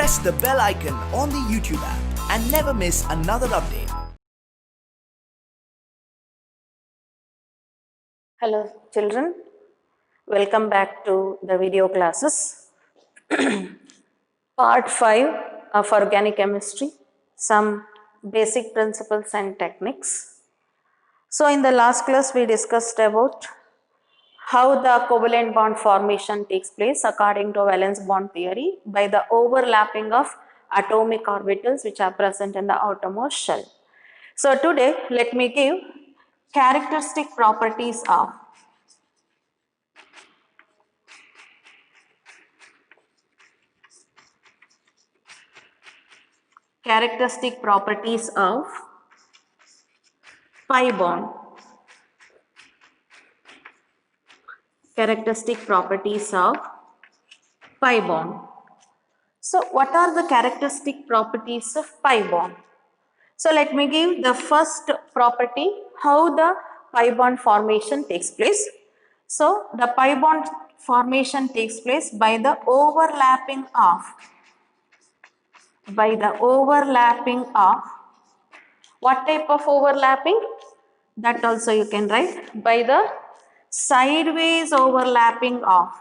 press the bell icon on the YouTube app and never miss another update. Hello children, welcome back to the video classes. Part 5 of organic chemistry, some basic principles and techniques. So in the last class we discussed about how the covalent bond formation takes place according to valence bond theory by the overlapping of atomic orbitals which are present in the outermost shell. So today let me give characteristic properties of pi bond. Characteristic properties of pi bond. So what are the characteristic properties of pi bond? So let me give the first property, how the pi bond formation takes place. So the pi bond formation takes place by the overlapping of what type of overlapping? That also you can write by the sideways overlapping of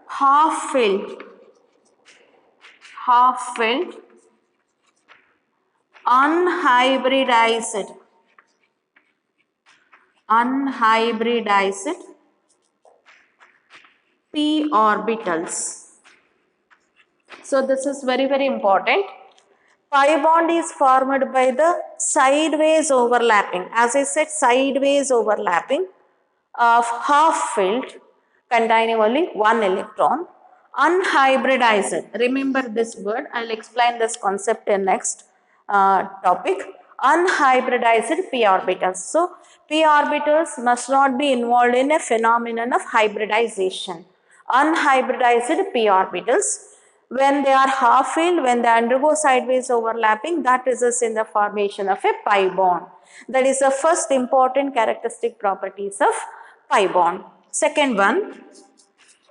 half-filled unhybridized p orbitals. So this is very important. Pi bond is formed by the sideways overlapping, as I said, sideways overlapping of half-filled containing only one electron, unhybridized. Remember this word, I will explain this concept in next topic. Unhybridized p orbitals. So p orbitals must not be involved in a phenomenon of hybridization. Unhybridized p orbitals, when they are half-filled, when they undergo sideways overlapping, that results in the formation of a pi bond. That is the first important characteristic properties of pi bond. Second one,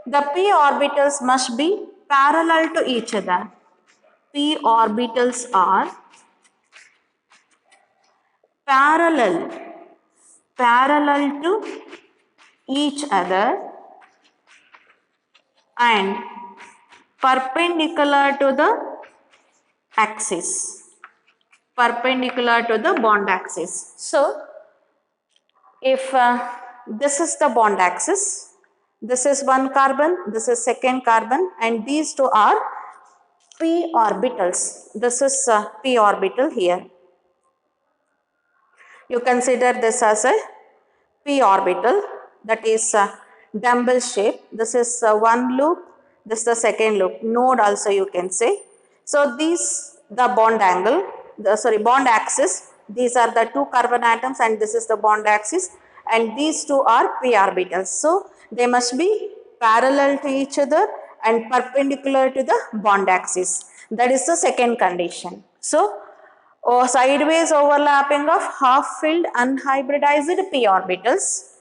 the p orbitals must be parallel to each other. P orbitals are parallel to each other and perpendicular to the bond axis. So if this is the bond axis, this is one carbon, this is second carbon, and these two are p orbitals. This is p orbital here. You consider this as a p orbital, that is dumbbell shape. This is one loop, this is the second loop, node also you can say. So these, the bond axis, these are the two carbon atoms and this is the bond axis, and these two are p orbitals. So they must be parallel to each other and perpendicular to the bond axis. That is the second condition. So sideways overlapping of half-filled unhybridized p orbitals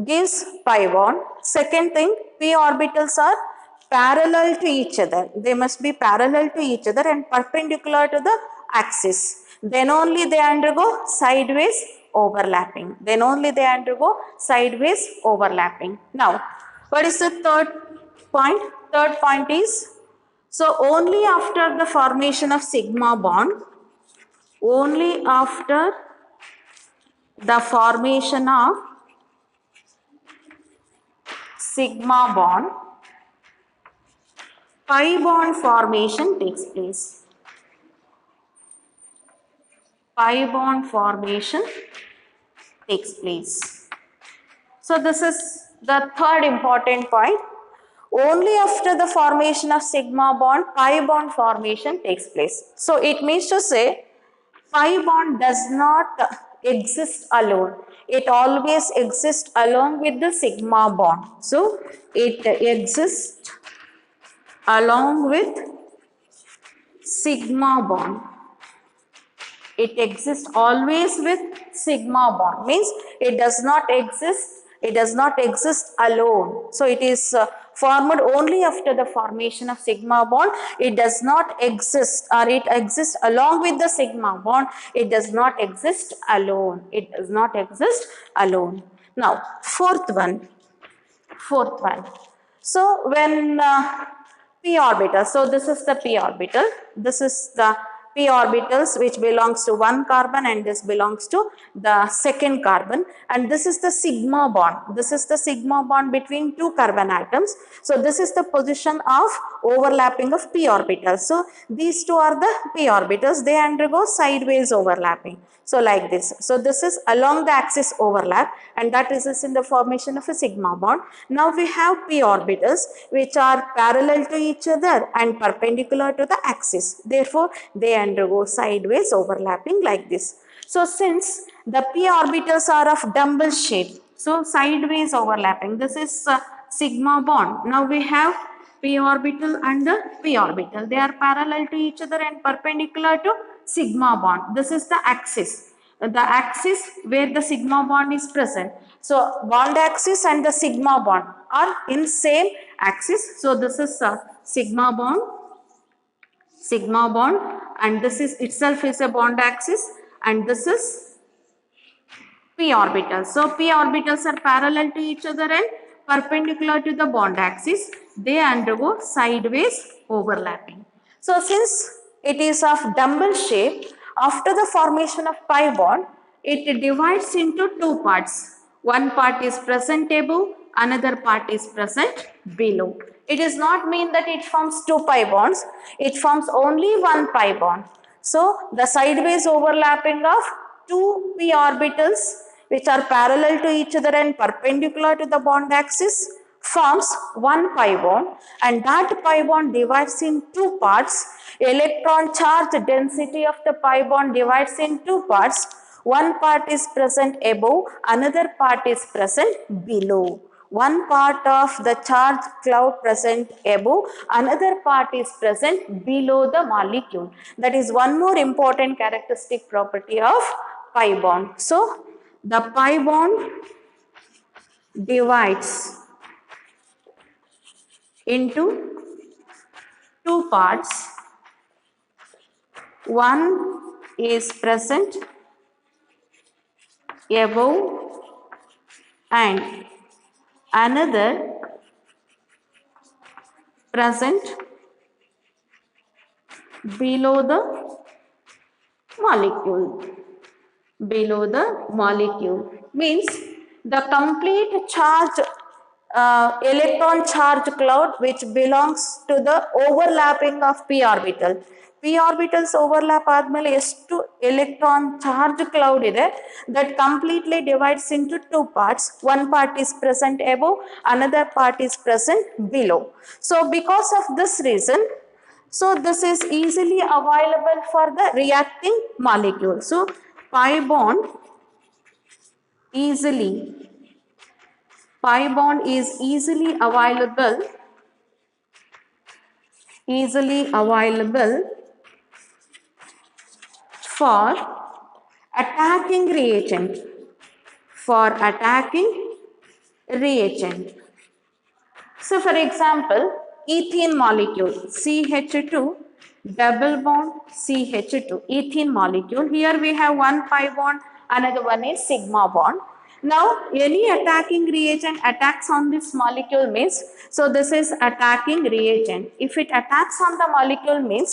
gives pi bond. Second thing, p orbitals are parallel to each other. They must be parallel to each other and perpendicular to the axis. Then only they undergo sideways overlapping. Now, what is the third point? Third point is, so only after the formation of sigma bond, pi bond formation takes place. So this is the third important point. Only after the formation of sigma bond, pi bond formation takes place. So it means to say, pi bond does not exist alone. It always exists along with the sigma bond. So it exists along with sigma bond. It exists always with sigma bond, means it does not exist alone. So it is formed only after the formation of sigma bond. It does not exist, or it exists along with the sigma bond. It does not exist alone. It does not exist alone. Now, fourth one. So when p orbital, so this is the p orbital. This is the p orbitals which belongs to one carbon, and this belongs to the second carbon, and this is the sigma bond. This is the sigma bond between two carbon atoms. So this is the position of overlapping of p orbitals. So these two are the p orbitals. They undergo sideways overlapping. So like this. So this is along the axis overlap, and that is in the formation of a sigma bond. Now we have p orbitals which are parallel to each other and perpendicular to the axis. Therefore, they undergo sideways overlapping like this. So since the p orbitals are of dumbbell shape, so sideways overlapping, this is sigma bond. Now we have p orbital and the p orbital. They are parallel to each other and perpendicular to sigma bond. This is the axis where the sigma bond is present. So bond axis and the sigma bond are in same axis. So this is sigma bond, and this is itself is a bond axis, and this is p orbitals. So p orbitals are parallel to each other and perpendicular to the bond axis. They undergo sideways overlapping. So since it is of dumbbell shape, after the formation of pi bond, it divides into two parts. One part is present above, another part is present below. It does not mean that it forms two pi bonds. It forms only one pi bond. So the sideways overlapping of two p orbitals which are parallel to each other and perpendicular to the bond axis forms one pi bond, and that pi bond divides in two parts. Electron charge density of the pi bond divides in two parts. One part is present above, another part is present below. One part of the charge cloud present above, another part is present below the molecule. That is one more important characteristic property of pi bond. So the pi bond divides into two parts. One is present above and another present below the molecule. Below the molecule means the complete charge electron charge cloud which belongs to the overlapping of p orbital. p orbitals overlap ಆದ್ಮೇಲೆ ಎಷ್ಟು electron charge cloud ಇದೆ that completely divides into two parts. One part is present above, another part is present below. So because of this reason, so this is easily available for the reacting molecule. So pi bond is easily available for attacking reagent. So for example, ethene molecule CH2 double bond CH2, ethene molecule. Here we have one pi bond, another one is sigma bond. Now any attacking reagent attacks on this molecule means, so this is attacking reagent. If it attacks on the molecule means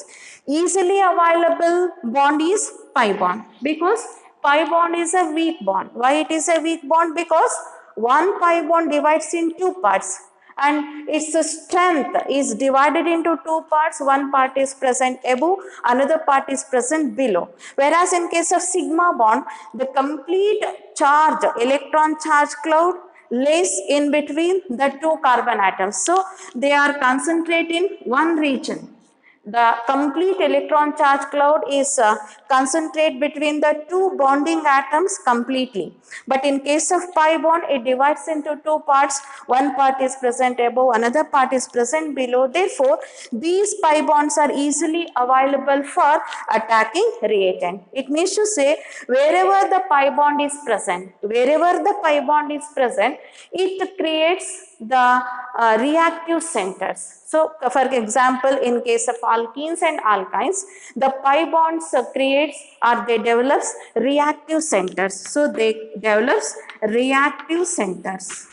easily available bond is pi bond, because pi bond is a weak bond. Why it is a weak bond? Because one pi bond divides in two parts and its strength is divided into two parts. One part is present above, another part is present below. Whereas in case of sigma bond, the complete charge, electron charge cloud lays in between the two carbon atoms. So they are concentrated in one region. The complete electron charge cloud is concentrate between the two bonding atoms completely. But in case of pi bond, it divides into two parts. One part is present above, another part is present below. Therefore, these pi bonds are easily available for attacking reagent. It means to say wherever the pi bond is present, it creates the reactive centers. So, for example, in case of alkenes and alkynes, the pi bonds creates or they develops reactive centers. So, they develops reactive centers.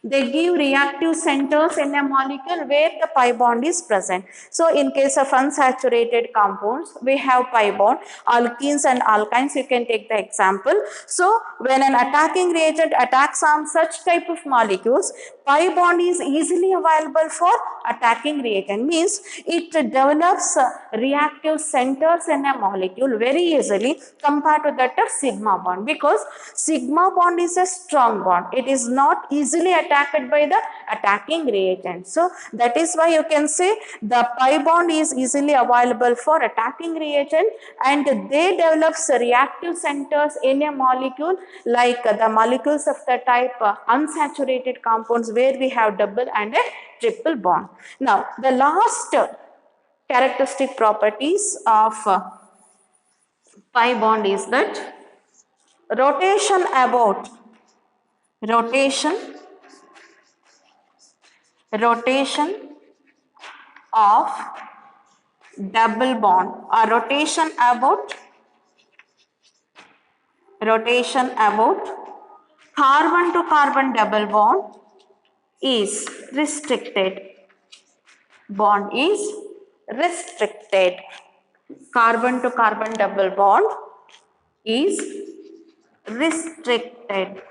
They give reactive centers in a molecule where the pi bond is present. So, in case of unsaturated compounds, we have pi bond, alkenes and alkynes, you can take the example. So, when an attacking reagent attacks on such type of molecules, pi bond is easily available for attacking reagent, means it develops reactive centers in a molecule very easily compared to that of sigma bond, because sigma bond is a strong bond. It is not easily attacked by the attacking reagent. So, that is why you can say the pi bond is easily available for attacking reagent, and they develop reactive centers in a molecule like the molecules of the type unsaturated compounds where we have double and a triple bond. Now, the last characteristic properties of pi bond is that rotation of double bond or rotation about carbon to carbon double bond is restricted. Carbon to carbon double bond is restricted.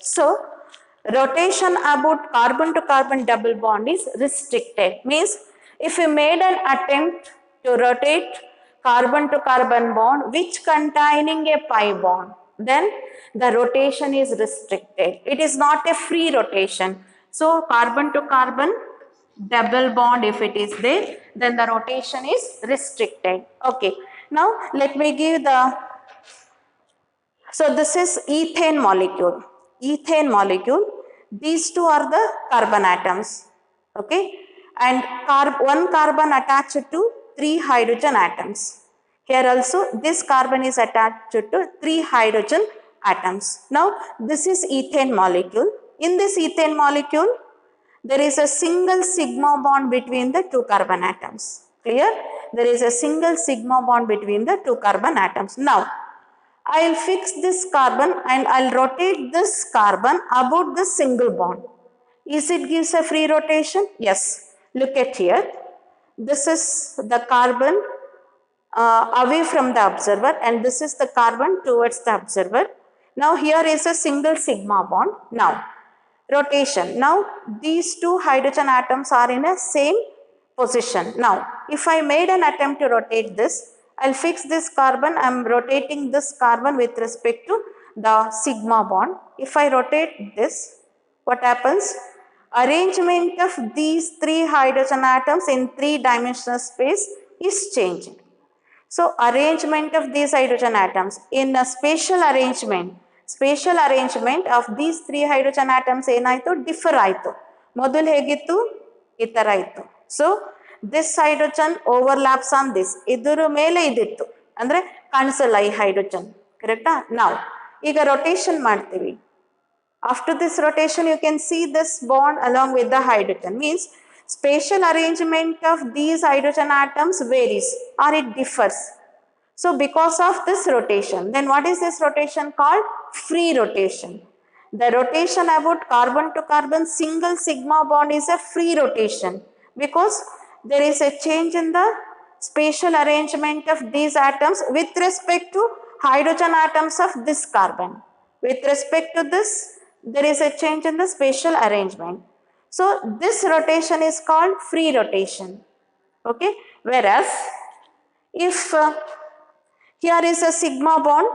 So, rotation about carbon to carbon double bond is restricted. Means if we made an attempt to rotate carbon to carbon bond which containing a pi bond, then the rotation is restricted. It is not a free rotation. So, carbon to carbon double bond, if it is there, then the rotation is restricted. Okay. Now, let me give the, so this is ethane molecule. These two are the carbon atoms. Okay. And one carbon attached to 3 hydrogen atoms. Here also this carbon is attached to 3 hydrogen atoms. Now, this is ethane molecule. In this ethane molecule, there is a single sigma bond between the 2 carbon atoms. Clear? There is a single sigma bond between the 2 carbon atoms. Now, I will fix this carbon and I will rotate this carbon about the single bond. Is it gives a free rotation? Yes. Look at here. This is the carbon away from the observer and this is the carbon towards the observer. Now, here is a single sigma bond. Now, rotation. Now, these 2 hydrogen atoms are in a same position. Now, if I made an attempt to rotate this, I will fix this carbon. I am rotating this carbon with respect to the sigma bond. If I rotate this, what happens? Arrangement of these 3 hydrogen atoms in 3-dimensional space is changing. So, arrangement of these hydrogen atoms in a spatial arrangement of these 3 hydrogen atoms ಏನಾಯಿತು differ ಆಯಿತು. ಮೊದಲು ಹೇಗಿತ್ತು ಈ ತರ ಇತ್ತು. So, this hydrogen overlaps on this. ಇದರ ಮೇಲೆ ಇದಿತ್ತು ಅಂದ್ರೆ ಕಾಣಿಸಲ್ಲ ಈ ಹೈಡ್ರೋಜನ್, ಕರೆಕ್ಟಾ? Now, ಈಗ rotation ಮಾಡ್ತೀವಿ. After this rotation, you can see this bond along with the hydrogen. Means spatial arrangement of these hydrogen atoms varies or it differs. So, because of this rotation, then what is this rotation called? Free rotation. The rotation about carbon to carbon single sigma bond is a free rotation because there is a change in the spatial arrangement of these atoms with respect to hydrogen atoms of this carbon. With respect to this, there is a change in the spatial arrangement. So, this rotation is called free rotation. Okay. Whereas, if here is a sigma bond,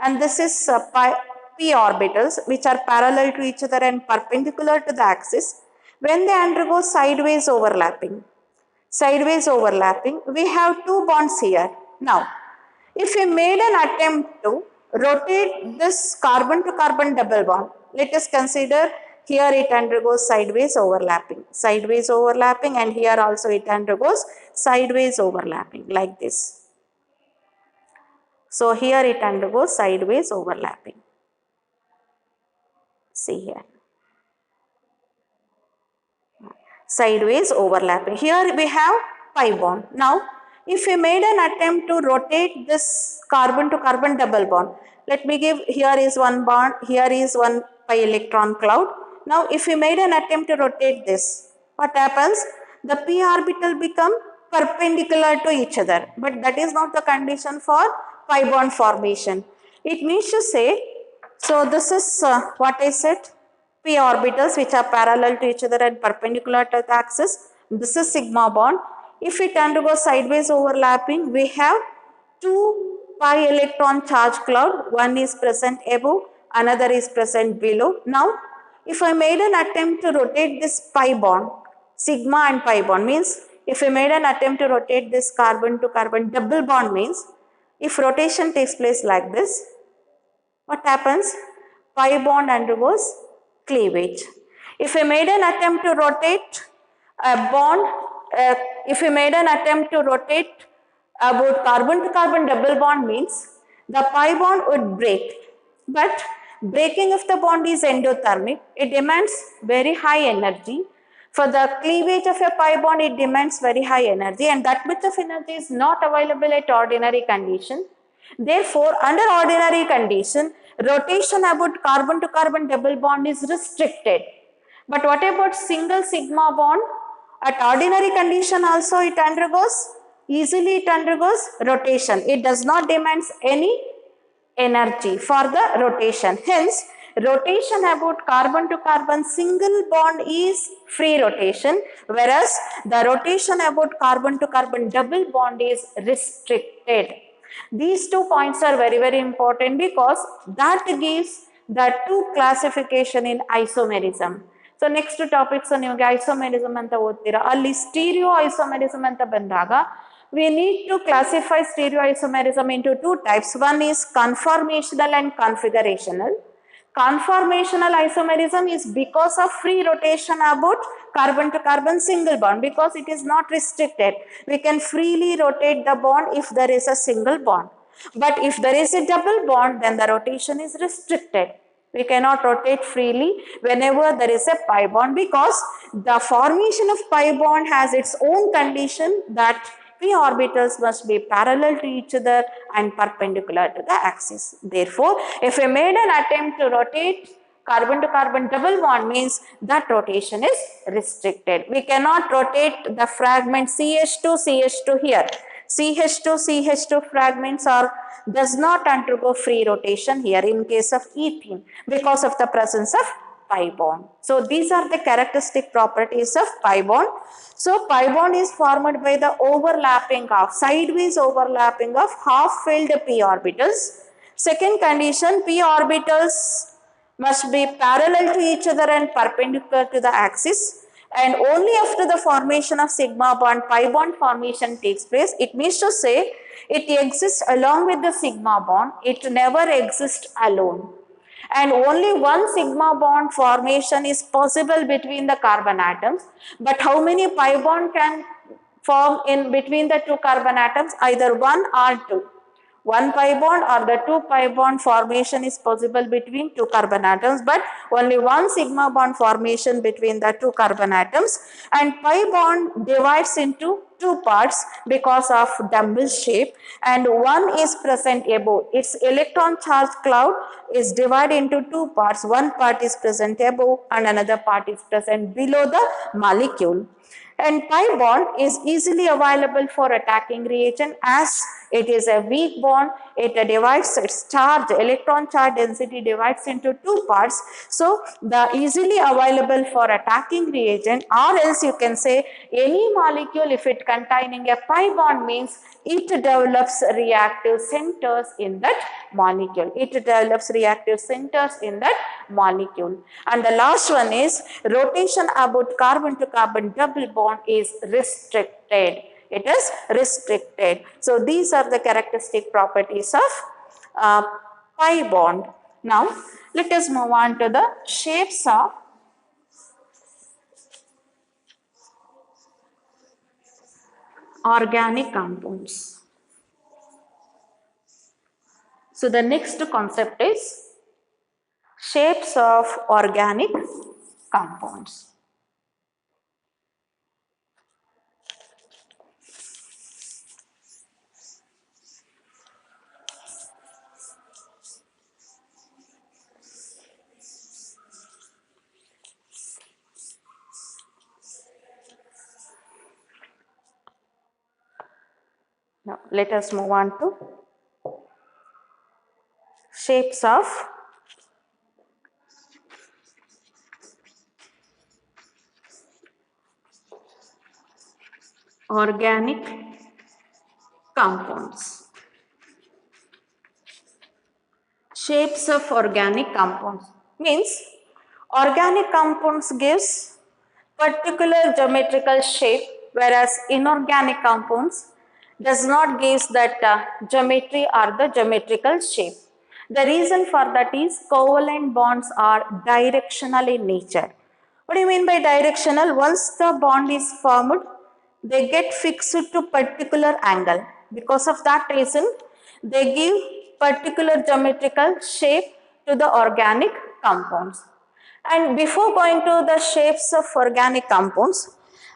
and this is p orbitals which are parallel to each other and perpendicular to the axis. When they undergo sideways overlapping, we have two bonds here. Now, if we made an attempt to rotate this carbon to carbon double bond, let us consider here it undergoes sideways overlapping, and here also it undergoes sideways overlapping like this. So here it undergoes sideways overlapping. See here. Sideways overlapping. Here we have pi bond. Now, if we made an attempt to rotate this carbon to carbon double bond, let me give, here is one bond, here is one pi electron cloud. Now, if we made an attempt to rotate this, what happens? The p orbital become perpendicular to each other, but that is not the condition for pi bond formation. It means to say, so this is what I said, p orbitals which are parallel to each other and perpendicular to the axis. This is sigma bond. If it undergoes sideways overlapping, we have two pi electron charge cloud. One is present above, another is present below. Now, if I made an attempt to rotate this pi bond, sigma and pi bond means, if I made an attempt to rotate this carbon to carbon double bond means, if rotation takes place like this, what happens? Pi bond undergoes cleavage. If we made an attempt to rotate a bond, about carbon to carbon double bond means the pi bond would break. But breaking of the bond is endothermic. It demands very high energy. For the cleavage of a pi bond, it demands very high energy, and that much of energy is not available at ordinary condition. Therefore, under ordinary condition, rotation about carbon to carbon double bond is restricted. But what about single sigma bond? At ordinary condition also it undergoes, easily it undergoes rotation. It does not demand any energy for the rotation. Hence, rotation about carbon to carbon single bond is free rotation, whereas the rotation about carbon to carbon double bond is restricted. These 2 points are very, very important because that gives the 2 classification in isomerism. So next topics on isomerism anta oddira. Alli stereo isomerism anta bandaga, we need to classify stereoisomerism into 2 types. One is conformational and configurational. Conformational isomerism is because of free rotation about carbon to carbon single bond, because it is not restricted. We can freely rotate the bond if there is a single bond. But if there is a double bond, then the rotation is restricted. We cannot rotate freely whenever there is a pi bond, because the formation of pi bond has its own condition that p orbitals must be parallel to each other and perpendicular to the axis. Therefore, if we made an attempt to rotate carbon to carbon double bond means that rotation is restricted. We cannot rotate the fragment CH2 here. CH2 fragments does not undergo free rotation here in case of ethene because of the presence of pi bond. So these are the characteristic properties of pi bond. So pi bond is formed by the sideways overlapping of half-filled p orbitals. Second condition, p orbitals must be parallel to each other and perpendicular to the axis. And only after the formation of sigma bond, pi bond formation takes place. It means to say it exists along with the sigma bond. It never exists alone. And only one sigma bond formation is possible between the carbon atoms. But how many pi bond can form in between the 2 carbon atoms? Either 1 or 2. 1 pi bond or the 2 pi bond formation is possible between 2 carbon atoms, but only 1 sigma bond formation between the 2 carbon atoms, and pi bond divides into 2 parts because of dumbbell shape, and one is present above. Its electron charge cloud is divided into 2 parts. One part is present above and another part is present below the molecule. And pi bond is easily available for attacking reagent as it is a weak bond. It divides its charge, electron charge density divides into two parts. So the easily available for attacking reagent, or else you can say any molecule if it containing a pi bond means it develops reactive centers in that molecule. It develops reactive centers in that molecule. And the last one is rotation about carbon to carbon double bond is restricted. It is restricted. So these are the characteristic properties of pi bond. Now let us move on to the shapes of organic compounds. So the next concept is shapes of organic compounds. Now let us move on to shapes of organic compounds. Shapes of organic compounds means organic compounds gives particular geometrical shape, whereas inorganic compounds does not give that geometry or the geometrical shape. The reason for that is covalent bonds are directional in nature. What do you mean by directional? Once the bond is formed, they get fixed to particular angle. Because of that reason, they give particular geometrical shape to the organic compounds. And before going to the shapes of organic compounds,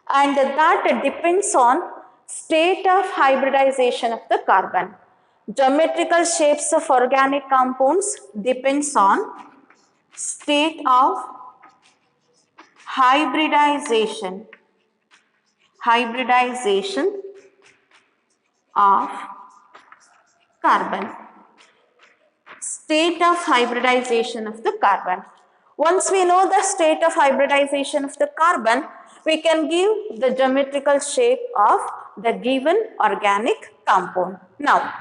and that depends on state of hybridization of the carbon. Geometrical shapes of organic compounds depends on state of hybridization of carbon. State of hybridization of the carbon. Once we know the state of hybridization of the carbon, we can give the geometrical shape of the given organic compound. Now,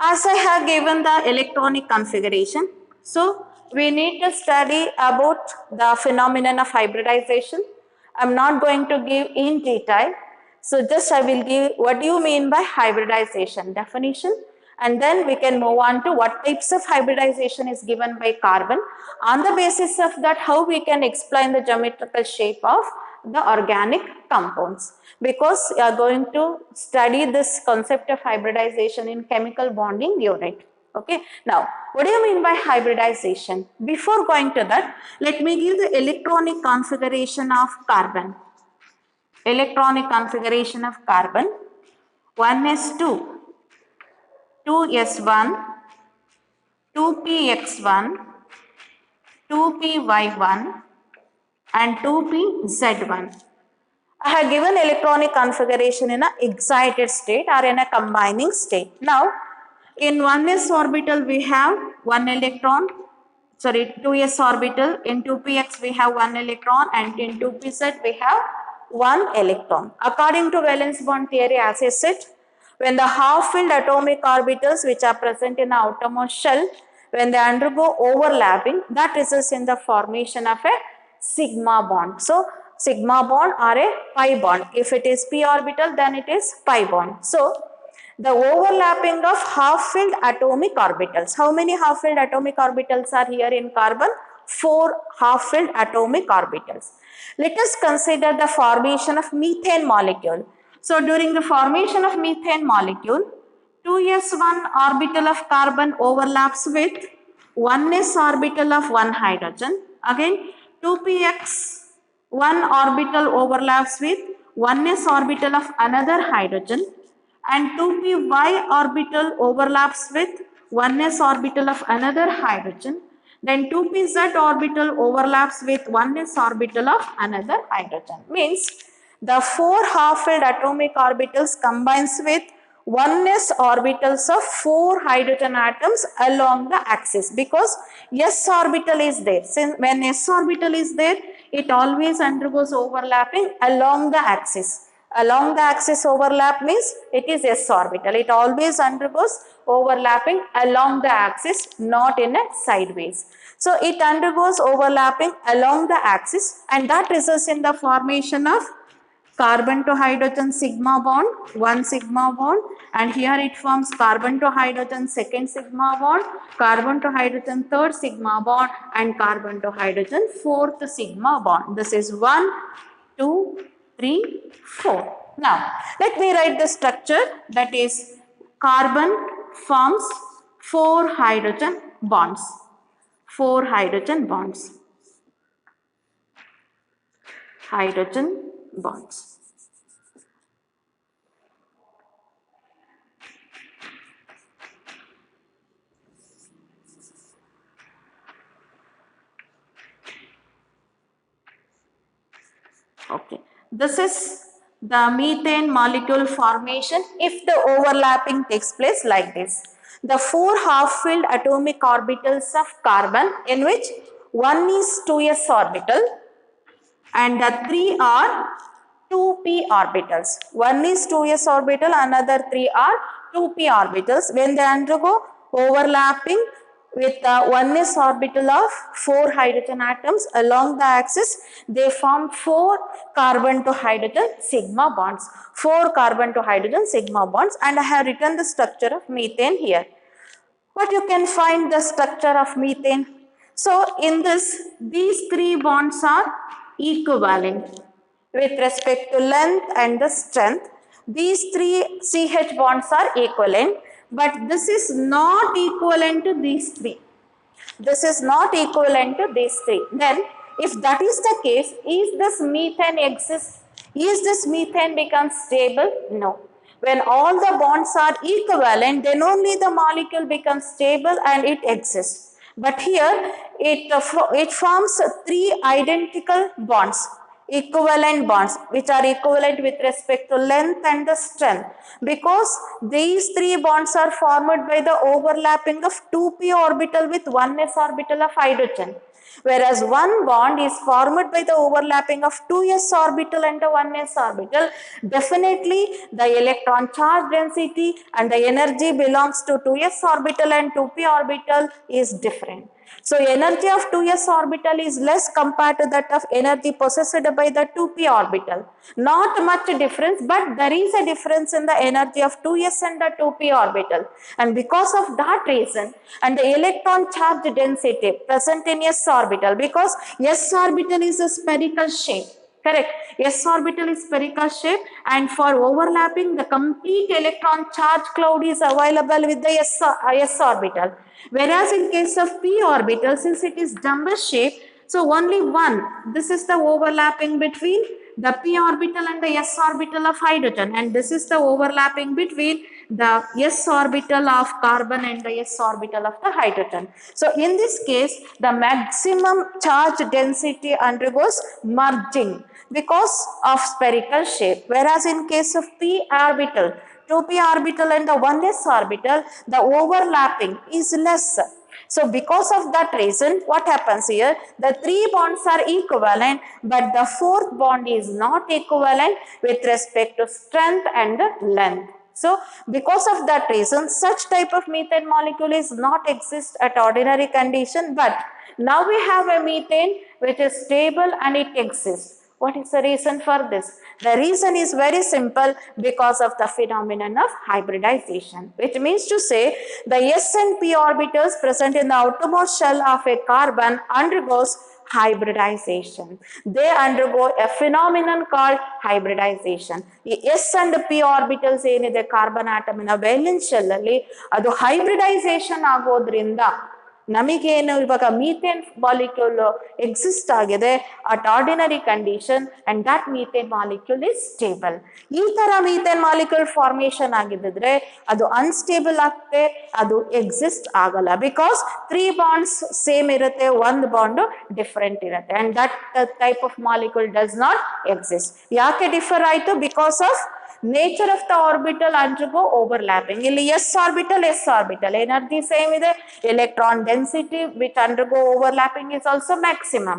as I have given the electronic configuration, so we need to study about the phenomenon of hybridization. I am not going to give in detail. So just I will give what do you mean by hybridization definition, and then we can move on to what types of hybridization is given by carbon. On the basis of that, how we can explain the geometrical shape of the organic compounds, because we are going to study this concept of hybridization in chemical bonding unit. Okay. Now, what do you mean by hybridization? Before going to that, let me give the electronic configuration of carbon. Electronic configuration of carbon: 1s2, 2s1, 2px1, 2py1 and 2pz1. I have given electronic configuration in an excited state or in a combining state. Now, in 1s orbital we have 1 electron, 2s orbital, in 2px we have 1 electron, and in 2pz we have 1 electron. According to valence bond theory, as I said, when the half-filled atomic orbitals which are present in the outermost shell, when they undergo overlapping, that results in the formation of a sigma bond. So, sigma bond or a pi bond. If it is p orbital, then it is pi bond. So, the overlapping of half-filled atomic orbitals. How many half-filled atomic orbitals are here in carbon? 4 half-filled atomic orbitals. Let us consider the formation of methane molecule. So, during the formation of methane molecule, 2s1 orbital of carbon overlaps with 1s orbital of one hydrogen. Again, 2px 1 orbital overlaps with 1s orbital of another hydrogen, and 2py orbital overlaps with 1s orbital of another hydrogen. Then 2pz orbital overlaps with 1s orbital of another hydrogen. Means The 4 half-filled atomic orbitals combines with 1s orbitals of 4 hydrogen atoms along the axis, because s orbital is there. Since when s orbital is there, it always undergoes overlapping along the axis. Along the axis overlap means it is s orbital. It always undergoes overlapping along the axis, not in a sideways. So it undergoes overlapping along the axis, and that results in the formation of carbon to hydrogen sigma bond, one sigma bond, and here it forms carbon to hydrogen second sigma bond, carbon to hydrogen third sigma bond, and carbon to hydrogen fourth sigma bond. This is 1, 2, 3, 4. Now, let me write the structure, that is carbon forms 4 hydrogen bonds. 4 hydrogen bonds. Hydrogen bonds. Okay, this is the methane molecule formation if the overlapping takes place like this. The 4 half-filled atomic orbitals of carbon, in which one is 2s orbital and the 3 are 2p orbitals. One is 2s orbital, another 3 are 2p orbitals. When they undergo overlapping with the 1s orbital of 4 hydrogen atoms along the axis, they form 4 carbon to hydrogen sigma bonds. 4 carbon to hydrogen sigma bonds, and I have written the structure of methane here. But you can find the structure of methane. So in this, these 3 bonds are equivalent with respect to length and the strength. These 3 CH bonds are equivalent, but this is not equivalent to these 3. This is not equivalent to these 3. Then, if that is the case, is this methane exists? Is this methane becomes stable? No. When all the bonds are equivalent, then only the molecule becomes stable and it exists. But here, it forms 3 identical bonds, equivalent bonds, which are equivalent with respect to length and the strength, because these 3 bonds are formed by the overlapping of 2p orbital with 1s orbital of hydrogen, whereas one bond is formed by the overlapping of 2s orbital and the 1s orbital. Definitely the electron charge density and the energy belongs to 2s orbital and 2p orbital is different. So energy of 2s orbital is less compared to that of energy possessed by the 2p orbital. Not much difference, but there is a difference in the energy of 2s and the 2p orbital. And because of that reason, and the electron charge density present in s orbital, because s orbital is a spherical shape. Correct. S orbital is spherical shape, and for overlapping, the complete electron charge cloud is available with the s orbital. Whereas in case of p orbital, since it is Jumbo shape, so only one. This is the overlapping between the p orbital and the s orbital of hydrogen, and this is the overlapping between the s orbital of carbon and the s orbital of the hydrogen. So in this case, the maximum charge density undergoes merging because of spherical shape, whereas in case of p orbital, 2p orbital and the 1s orbital, the overlapping is less. So because of that reason, what happens here? The 3 bonds are equivalent, but the 4th bond is not equivalent with respect to strength and length. So because of that reason, such type of methane molecule is not exist at ordinary condition, but now we have a methane which is stable and it exists. What is the reason for this? The reason is very simple, because of the phenomenon of hybridization, which means to say the s and p orbitals present in the outermost shell of a carbon undergoes hybridization. They undergo a phenomenon called hybridization. ಈ S and P orbitals ಏನಿದೆ carbon ಆಟಮಿನ valence shell ಅಲ್ಲಿ ಅದು hybridisation ಆಗೋದ್ರಿಂದ ನಮಗೇನು ಇವಾಗ methane molecule exist ಆಗಿದೆ at ordinary condition and that methane molecule is stable. ಈ ತರ ಮೀಥೇನ್ ಮಾಲಿಕ್ಯೂಲ್ ಫಾರ್ಮೇಶನ್ ಆಗಿದ್ದಿದ್ರೆ ಅದು ಅನ್ಸ್ಟೇಬಲ್ ಆಗ್ತದೆ, ಅದು ಎಕ್ಸಿಸ್ಟ್ ಆಗಲ್ಲ. ಬಿಕಾಸ್ 3 ಬಾಂಡ್ಸ್ ಸೇಮ್ ಇರುತ್ತೆ, 1 ಬಾಂಡ್ ಡಿಫರೆಂಟ್ ಇರುತ್ತೆ and that type of molecule does not exist. ಯಾಕೆ ಡಿಫರ್ ಆಯ್ತು? Because of nature of the orbital undergo overlapping. ಇಲ್ಲಿ ಎಸ್ ಆರ್ಬಿಟಲ್ ಎನರ್ಜಿ ಸೇಮ್ ಇದೆ, electron density which undergo overlapping is also maximum,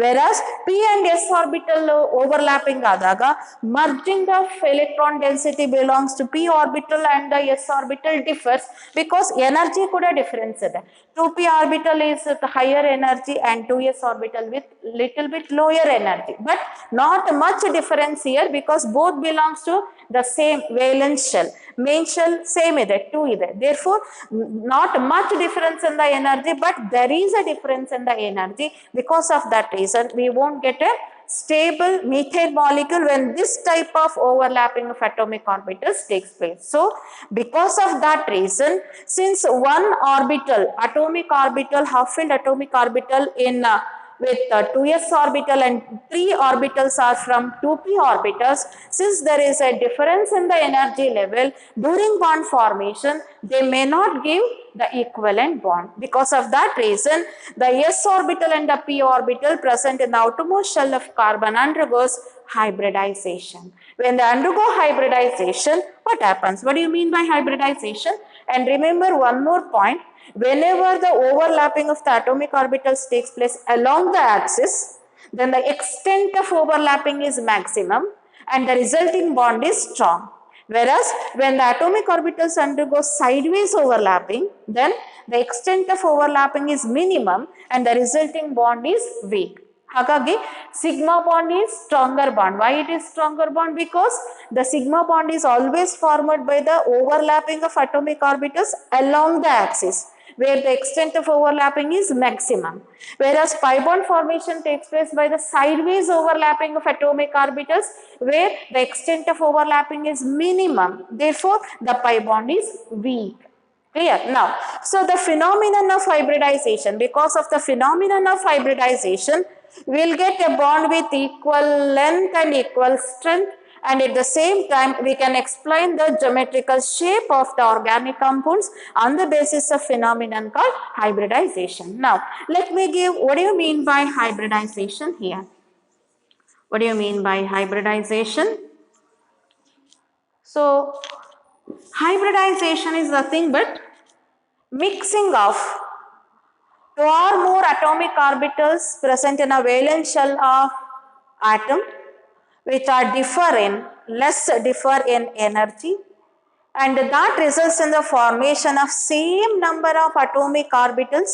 whereas p and s orbital overlapping adaga merging of electron density belongs to p orbital and the s orbital differs because energy kuda difference ide. 2p orbital is with higher energy and 2s orbital with little bit lower energy, but not much difference here because both belongs to the same valence shell. Main shell same ide, 2 ide, therefore not much difference in the energy, but there is a difference in the energy. Because of that reason we won't get a stable methane molecule when this type of overlapping of atomic orbitals takes place. So because of that reason, since one orbital, atomic orbital, half-filled atomic orbital in with 2s orbital and 3 orbitals are from 2p orbitals, since there is a difference in the energy level during bond formation, they may not give the equivalent bond. Because of that reason, the s orbital and the p orbital present in the outermost shell of carbon undergoes hybridization. When they undergo hybridization, what happens? What do you mean by hybridization? And remember one more point, whenever the overlapping of the atomic orbitals takes place along the axis, then the extent of overlapping is maximum and the resulting bond is strong. Whereas when the atomic orbitals undergo sideways overlapping, then the extent of overlapping is minimum and the resulting bond is weak. Hagagi sigma bond is stronger bond. Why it is stronger bond? Because the sigma bond is always formed by the overlapping of atomic orbitals along the axis, where the extent of overlapping is maximum, whereas pi bond formation takes place by the sideways overlapping of atomic orbitals, where the extent of overlapping is minimum, therefore the pi bond is weak. Clear? Now, so the phenomenon of hybridization, because of the phenomenon of hybridization, we will get a bond with equal length and equal strength, and at the same time we can explain the geometrical shape of the organic compounds on the basis of phenomenon called hybridization. Now let me give, what do you mean by hybridization here? What do you mean by hybridization? So hybridization is nothing but mixing of 2 or more atomic orbitals present in a valence shell of atom which are less differ in energy, and that results in the formation of same number of atomic orbitals,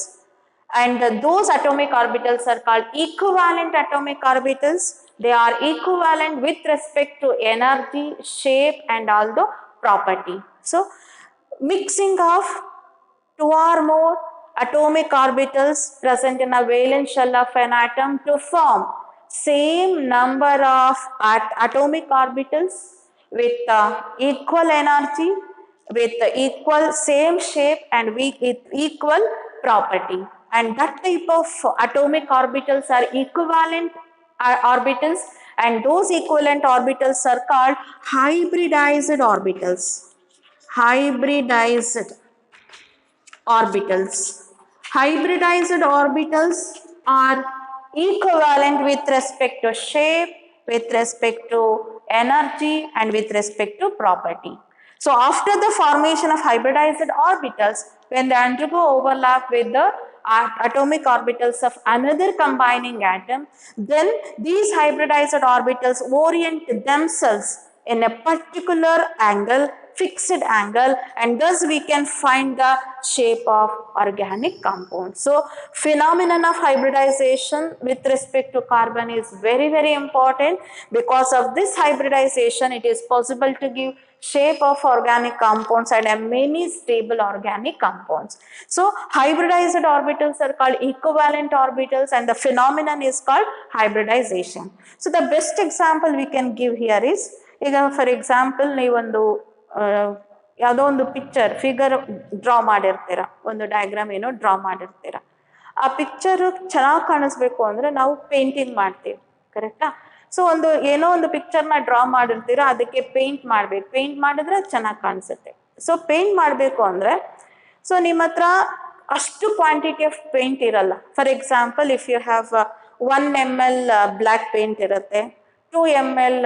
and those atomic orbitals are called equivalent atomic orbitals. They are equivalent with respect to energy, shape and all the property. So mixing of 2 or more atomic orbitals present in a valence shell of an atom to form same number of atomic orbitals with equal energy, with equal same shape and with equal property, and that type of atomic orbitals are equivalent orbitals, and those equivalent orbitals are called hybridized orbitals. Hybridized orbitals. Hybridized orbitals are equivalent with respect to shape, with respect to energy and with respect to property. So after the formation of hybridized orbitals, when they undergo overlap with the atomic orbitals of another combining atom, then these hybridized orbitals orient themselves in a particular angle, fixed angle, and thus we can find the shape of organic compound. So phenomenon of hybridization with respect to carbon is very, very important. Because of this hybridization, it is possible to give shape of organic compounds and many stable organic compounds. So hybridized orbitals are called equivalent orbitals, and the phenomenon is called hybridization. So the best example we can give here is, ಈಗ for example ನೀವೊಂದು ಯಾವುದೋ ಒಂದು picture figure draw ಮಾಡಿರ್ತೀರ, ಒಂದು diagram ಏನೋ draw ಮಾಡಿರ್ತೀರ. ಆ picture ಚೆನ್ನಾಗಿ ಕಾಣಿಸ್ಬೇಕು ಅಂದರೆ ನಾವು ಪೇಂಟಿಂಗ್ ಮಾಡ್ತೀವಿ, ಕರೆಕ್ಟಾ? ಸೊ ಏನೋ ಒಂದು ಪಿಕ್ಚರ್ನ ಡ್ರಾ ಮಾಡಿರ್ತೀರ, ಅದಕ್ಕೆ ಪೇಂಟ್ ಮಾಡಬೇಕು. ಪೇಂಟ್ ಮಾಡಿದ್ರೆ ಚೆನ್ನಾಗಿ ಕಾಣಿಸುತ್ತೆ. ಸೊ ಪೇಂಟ್ ಮಾಡಬೇಕು ಅಂದರೆ ಸೊ ನಿಮ್ಮ ಹತ್ರ ಅಷ್ಟು ಕ್ವಾಂಟಿಟಿ ಆಫ್ ಪೇಂಟ್ ಇರಲ್ಲ. For example, if you have 1 ml black paint ಇರುತ್ತೆ, 2 ml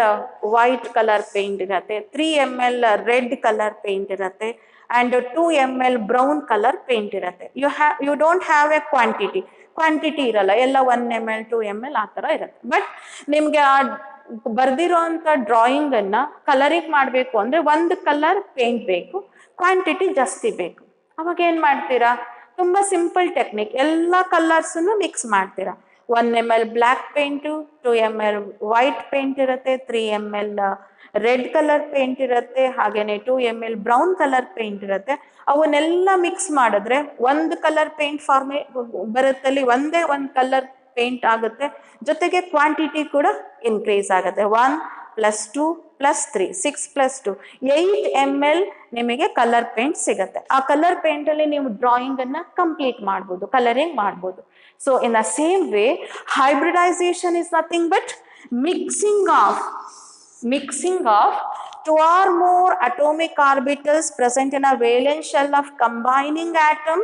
ವೈಟ್ ಕಲರ್ ಪೇಂಟ್ ಇರುತ್ತೆ, 3 ml ರೆಡ್ ಕಲರ್ ಪೇಂಟ್ ಇರುತ್ತೆ, and 2 ml brown colour paint ಇರುತ್ತೆ. You don't have a quantity ಇರಲ್ಲ, ಎಲ್ಲ 1 ml 2 ml ಆ ಥರ ಇರುತ್ತೆ. ಬಟ್ ನಿಮಗೆ ಆ ಬರ್ದಿರೋಂಥ ಡ್ರಾಯಿಂಗನ್ನು ಕಲರಿಂಗ್ ಮಾಡಬೇಕು ಅಂದರೆ ಒಂದು ಕಲರ್ ಪೇಂಟ್ ಬೇಕು, ಕ್ವಾಂಟಿಟಿ ಜಾಸ್ತಿ ಬೇಕು. ಅವಾಗ ಏನು ಮಾಡ್ತೀರಾ? ತುಂಬ ಸಿಂಪಲ್ ಟೆಕ್ನಿಕ್, ಎಲ್ಲ ಕಲರ್ಸನ್ನು ಮಿಕ್ಸ್ ಮಾಡ್ತೀರಾ. 1 ml black paint, 2 ml white paint ಇರುತ್ತೆ, 3 ml ರೆಡ್ ಕಲರ್ ಪೇಂಟ್ ಇರುತ್ತೆ, ಹಾಗೆಯೇ 2 ml ಬ್ರೌನ್ ಕಲರ್ ಪೇಂಟ್ ಇರುತ್ತೆ. ಅವನ್ನೆಲ್ಲ ಮಿಕ್ಸ್ ಮಾಡಿದ್ರೆ ಒಂದು ಕಲರ್ ಪೇಂಟ್ ಬರುತ್ತಲ್ಲಿ, ಒಂದೇ ಒಂದು ಕಲರ್ ಪೇಂಟ್ ಆಗುತ್ತೆ, ಜೊತೆಗೆ ಕ್ವಾಂಟಿಟಿ ಕೂಡ ಇನ್ಕ್ರೀಸ್ ಆಗುತ್ತೆ. 1 + 2 + 3 6 + 2 8 ml ನಿಮಗೆ ಕಲರ್ ಪೇಂಟ್ ಸಿಗುತ್ತೆ. ಆ ಕಲರ್ ಪೇಂಟಲ್ಲಿ ನೀವು ಡ್ರಾಯಿಂಗನ್ನು ಕಂಪ್ಲೀಟ್ ಮಾಡ್ಬೋದು, ಕಲರಿಂಗ್ ಮಾಡ್ಬೋದು. So in the same way, hybridization is nothing but mixing of 2 or more atomic orbitals present in a valence shell of combining atom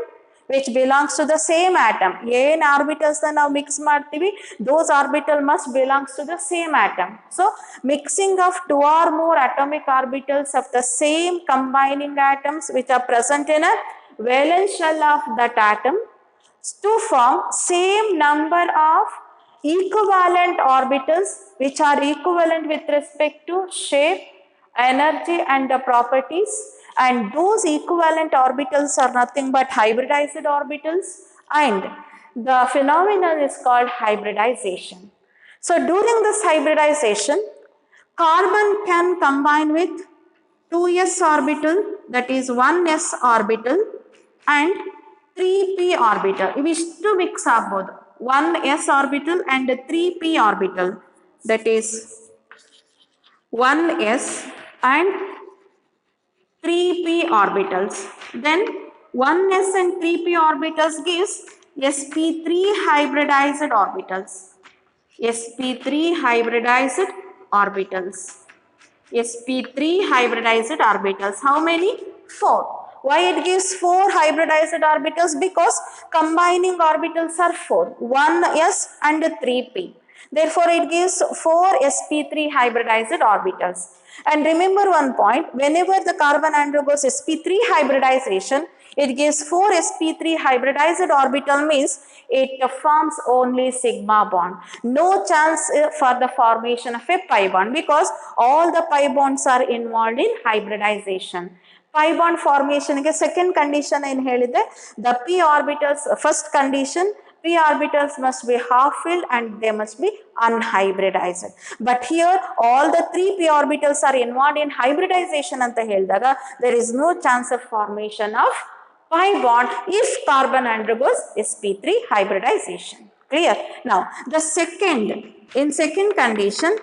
which belongs to the same atom. ಏನ್ orbitals ನಾವು mix ಮಾಡ್ತೀವಿ, those orbital must belongs to the same atom. So mixing of 2 or more atomic orbitals of the same combining atoms which are present in a valence shell of that atom to form same number of equivalent orbitals which are equivalent with respect to shape, energy and the properties, and those equivalent orbitals are nothing but hybridized orbitals, and the phenomenon is called hybridization. So during this hybridization, carbon can combine with 2s orbital, that is 1s orbital, and 3p orbital. ಇವಿಷ್ಟು mix ಆಗ್ಬೋದು. 1s orbital and 3p orbital, that is 1s and 3p orbitals. Then 1s and 3p orbitals gives sp3 hybridized orbitals. sp3 hybridized orbitals. sp3 hybridized orbitals. How many? 4. Why it gives 4 hybridized orbitals? Because combining orbitals are 4, 1s and 3p. Therefore, it gives 4 sp3 hybridized orbitals. And remember one point, whenever the carbon undergoes sp3 hybridization, it gives 4 sp3 hybridized orbital, means it forms only sigma bond. No chance for the formation of a pi bond, because all the pi bonds are involved in hybridization. Pi bond formation ಗೆ second condition ಏನು ಹೇಳಿದೆ? The p orbitals, first condition, p orbitals must be half filled and they must be unhybridized. But here all the 3p orbitals are involved in hybridization ಅಂತ ಹೇಳಿದಾಗ there is no chance of formation of pi bond if carbon undergoes sp3 hybridization. Clear? Now the in second condition,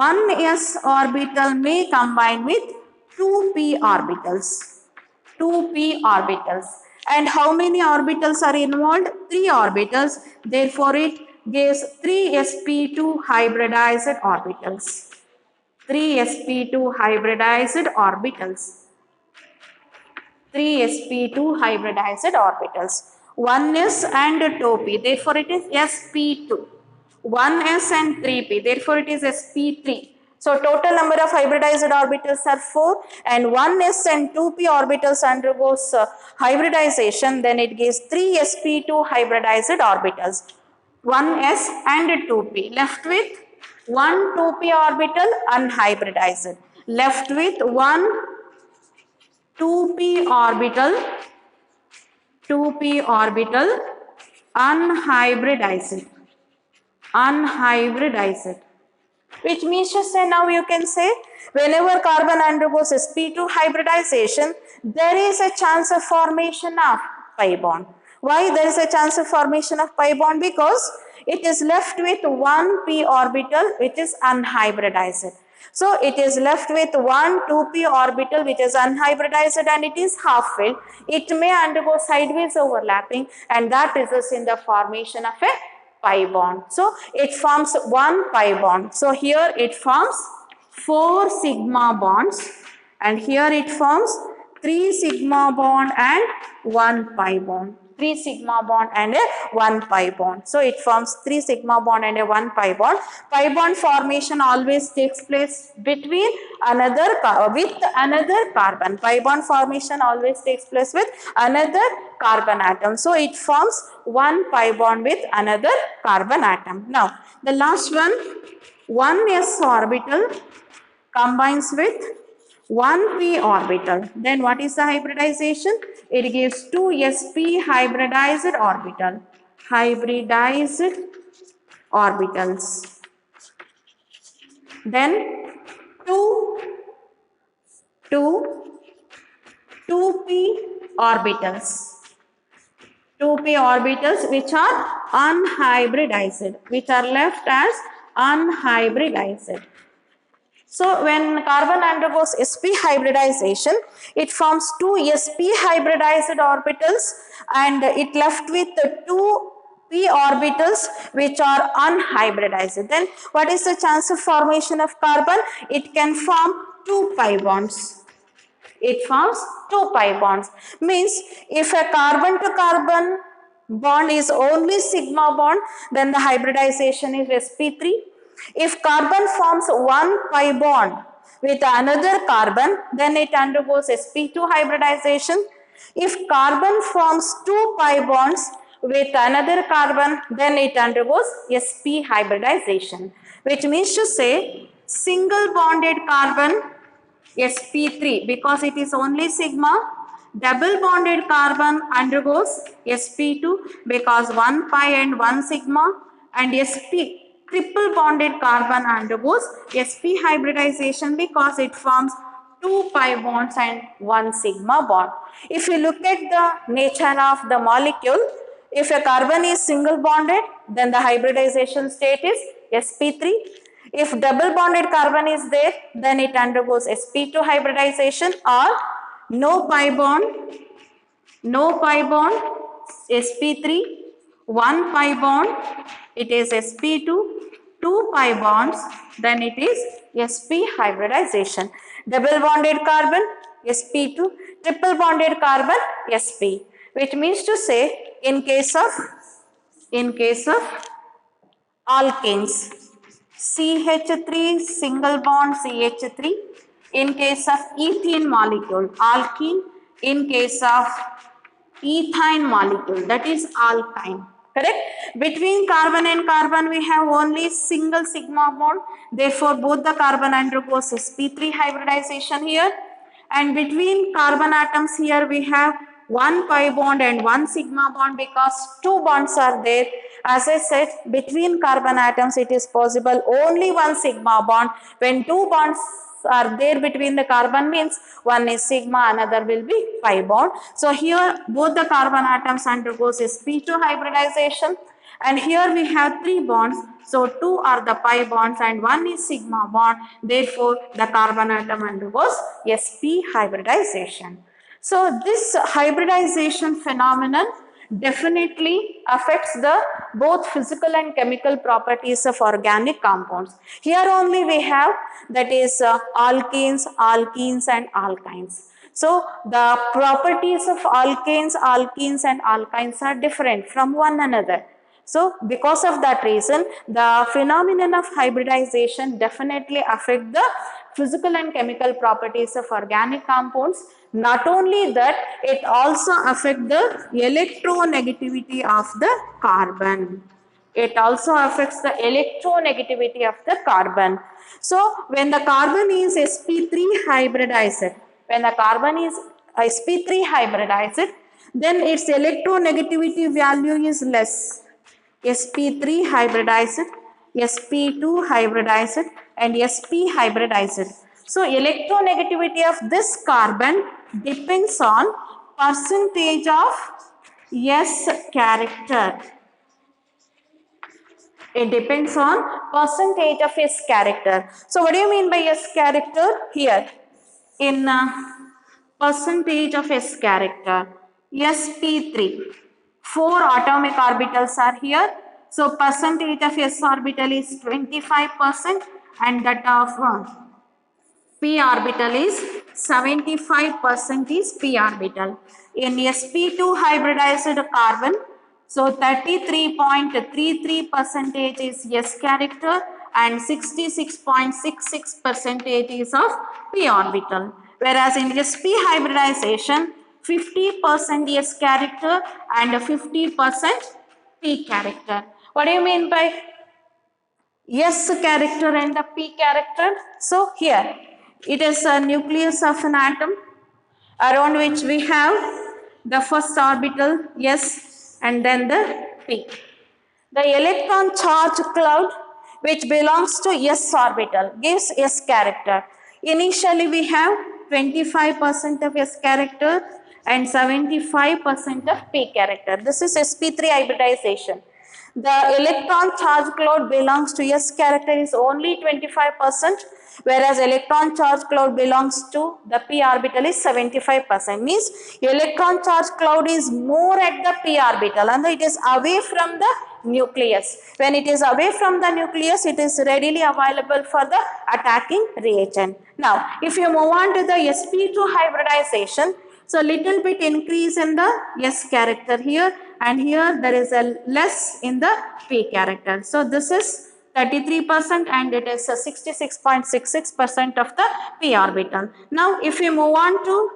1s orbital may combine with 2p orbitals. 2p orbitals. And how many orbitals are involved? 3 orbitals. Therefore, it gives 3 sp2 hybridized orbitals. 3 sp2 hybridized orbitals. 3 sp2 hybridized orbitals. 1s and 2p. Therefore, it is sp2. 1s and 3p. Therefore, it is sp3. So total number of hybridized orbitals are 4, and 1s and 2p orbitals undergoes hybridization, then it gives 3 sp2 hybridized orbitals. 1s and 2p. Left with 1 2p orbital unhybridized. Left with 1 2p orbital unhybridized. Which means to say, now you can say, whenever carbon undergoes sp2 hybridization, there is a chance of formation of pi bond. Why there is a chance of formation of pi bond? Because it is left with 1p orbital which is unhybridized. So it is left with one 2p orbital which is unhybridized and it is half filled. It may undergo sideways overlapping and that results in the formation of a pi bond. So it forms one pi bond. So here it forms 4 sigma bonds and here it forms 3 sigma bond and 1 pi bond. 3 sigma bond and a 1 pi bond. So it forms 3 sigma bond and a 1 pi bond. Pi bond formation always takes place between another carbon. Pi bond formation always takes place with another carbon atom. So it forms 1 pi bond with another carbon atom. Now the last one s orbital combines with 1p orbital. Then what is the hybridization? It gives 2sp hybridized orbital. Hybridized orbitals. Then 2p orbitals. 2p orbitals which are unhybridized, which are left as unhybridized. So when carbon undergoes sp hybridization, it forms 2 sp hybridized orbitals and it left with 2 p orbitals which are unhybridized. Then what is the chance of formation of carbon? It can form 2 pi bonds. It forms 2 pi bonds. Means if a carbon to carbon bond is only sigma bond, then the hybridization is sp3. If carbon forms 1 pi bond with another carbon, then it undergoes sp2 hybridization. If carbon forms 2 pi bonds with another carbon, then it undergoes sp hybridization, which means to say single bonded carbon sp3 because it is only sigma. Double bonded carbon undergoes sp2 because 1 pi and 1 sigma, and triple bonded carbon undergoes sp hybridization because it forms 2 pi bonds and 1 sigma bond. If you look at the nature of the molecule, if a carbon is single bonded, then the hybridization state is sp3. If double bonded carbon is there, then it undergoes sp2 hybridization, or no pi bond, sp3, 1 pi bond, it is sp2, 2 pi bonds, then it is sp hybridization. Double bonded carbon, sp2, triple bonded carbon, sp, which means to say in case of alkanes, CH3 single bond CH3, in case of ethene molecule, alkene, in case of ethyne molecule, that is alkyne. Correct? Between carbon and carbon we have only single sigma bond, therefore both the carbon undergoes sp3 hybridization here, and between carbon atoms here we have 1 pi bond and 1 sigma bond because 2 bonds are there. As I said, between carbon atoms it is possible only 1 sigma bond. When 2 bonds are there between the carbon means one is sigma, another will be pi bond. So here both the carbon atoms undergoes sp2 hybridization, and here we have 3 bonds. So 2 are the pi bonds and 1 is sigma bond. Therefore the carbon atom undergoes sp hybridization. So this hybridization phenomenon definitely affects the both physical and chemical properties of organic compounds. Here only we have, that is alkanes, alkenes and alkynes. So the properties of alkanes, alkenes and alkynes are different from one another. So because of that reason, the phenomenon of hybridization definitely affect the physical and chemical properties of organic compounds. Not only that, it also affects the electronegativity of the carbon. It also affects the electronegativity of the carbon. So when the carbon is sp3 hybridized, then its electronegativity value is less. sp3 hybridized, sp2 hybridized and sp hybridized. So electronegativity of this carbon depends on percentage of S character. It depends on percentage of S character. So what do you mean by S character? Here, in percentage of S character, sp3, 4 atomic orbitals are here. So percentage of S orbital is 25% and that of p orbital is 75% is p orbital. In sp2 hybridized carbon, so 33.33 percentage is S character and 66.66 percentage is of p orbital. Whereas in sp hybridization, 50% S character and 50% p character. What do you mean by S character and the p character? So here it is a nucleus of an atom around which we have the first orbital S and then the p. The electron charge cloud which belongs to S orbital gives S character. Initially we have 25% of S character and 75% of p character. This is sp3 hybridization. The electron charge cloud belongs to S character is only 25%, whereas electron charge cloud belongs to the p orbital is 75%. Means electron charge cloud is more at the p orbital and it is away from the nucleus. When it is away from the nucleus, it is readily available for the attacking reagent. Now, if you move on to the sp2 hybridization, so little bit increase in the S character here and here there is a less in the p character. So this is 33% and it is 66.66% of the p orbital. Now if we move on to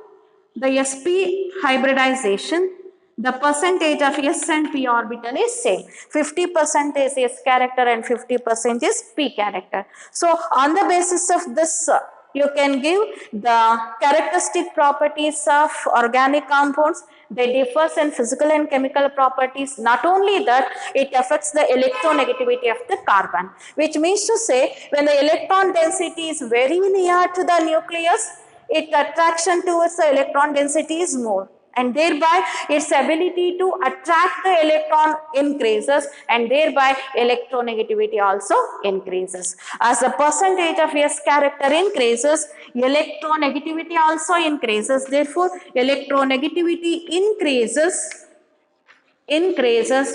the sp hybridization, the percentage of S and p orbital is same. 50% is S character and 50% is p character. So on the basis of this, you can give the characteristic properties of organic compounds. They differ in physical and chemical properties. Not only that, it affects the electronegativity of the carbon, which means to say when the electron density is very near to the nucleus, its attraction towards the electron density is more, and thereby its ability to attract the electron increases and thereby electronegativity also increases. As the percentage of S character increases, electronegativity also increases. Therefore, electronegativity increases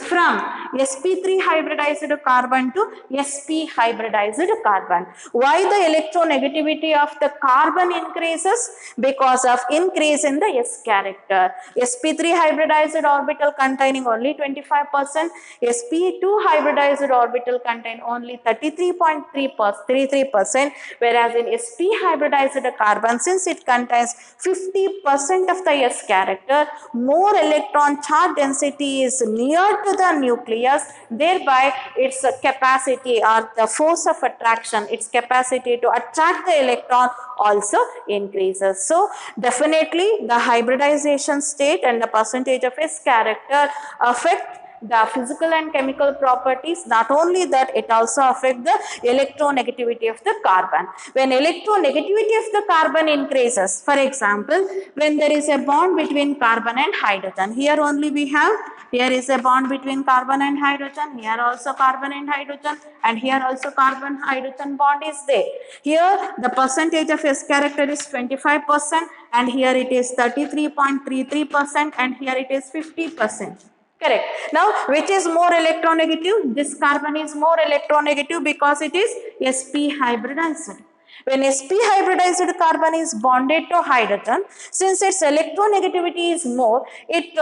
from sp3 hybridized carbon to sp hybridized carbon. Why the electronegativity of the carbon increases? Because of increase in the S character. sp3 hybridized orbital containing only 25%, sp2 hybridized orbital contain only 33.33%, whereas in sp hybridized carbon, since it contains 50% of the S character, more electron charge density is near to the nucleus, thereby its capacity or the force of attraction, its capacity to attract the electron also increases. So definitely the hybridization state and the percentage of S character affect the physical and chemical properties. Not only that, it also affects the electronegativity of the carbon. When electronegativity of the carbon increases, for example, when there is a bond between carbon and hydrogen, here only we have, here is a bond between carbon and hydrogen, here also carbon and hydrogen, and here also carbon hydrogen bond is there. Here the percentage of S character is 25% and here it is 33.33% and here it is 50%. Correct. Now, which is more electronegative? This carbon is more electronegative because it is sp hybridized. When sp hybridized carbon is bonded to hydrogen, since its electronegativity is more, it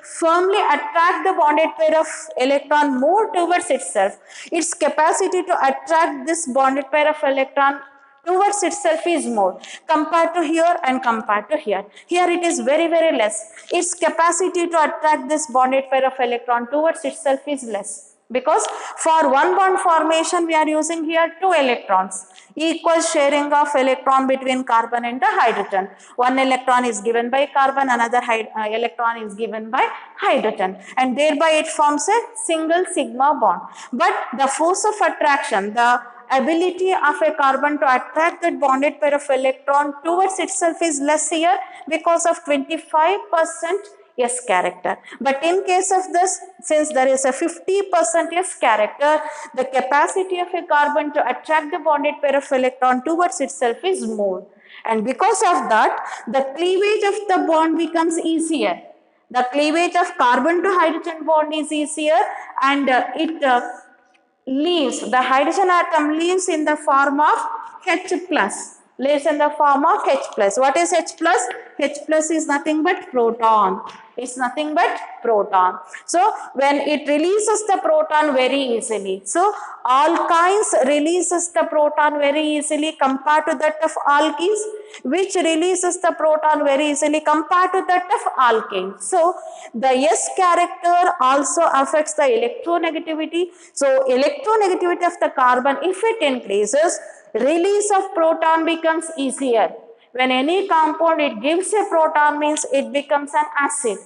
firmly attracts the bonded pair of electron more towards itself. Its capacity to attract this bonded pair of electron towards itself is more compared to here and compared to here. Here it is very, very less. Its capacity to attract this bonded pair of electron towards itself is less, because for one bond formation we are using here 2 electrons, equal sharing of electron between carbon and the hydrogen. One electron is given by carbon, another electron is given by hydrogen, and thereby it forms a single sigma bond. But the force of attraction, the ability of a carbon to attract that bonded pair of electron towards itself is less here because of 25% S character. But in case of this, since there is a 50% S character, the capacity of a carbon to attract the bonded pair of electron towards itself is more. And because of that, the cleavage of the bond becomes easier. The cleavage of carbon to hydrogen bond is easier, and it leaves, the hydrogen atom leaves in the form of H plus, leaves in the form of H plus. What is H plus? H plus is nothing but proton. It's nothing but proton. So when it releases the proton very easily. So alkynes releases the proton very easily compared to that of alkenes, which releases the proton very easily compared to that of alkane. So the S character also affects the electronegativity. So electronegativity of the carbon, if it increases, release of proton becomes easier. When any compound it gives a proton means it becomes an acid.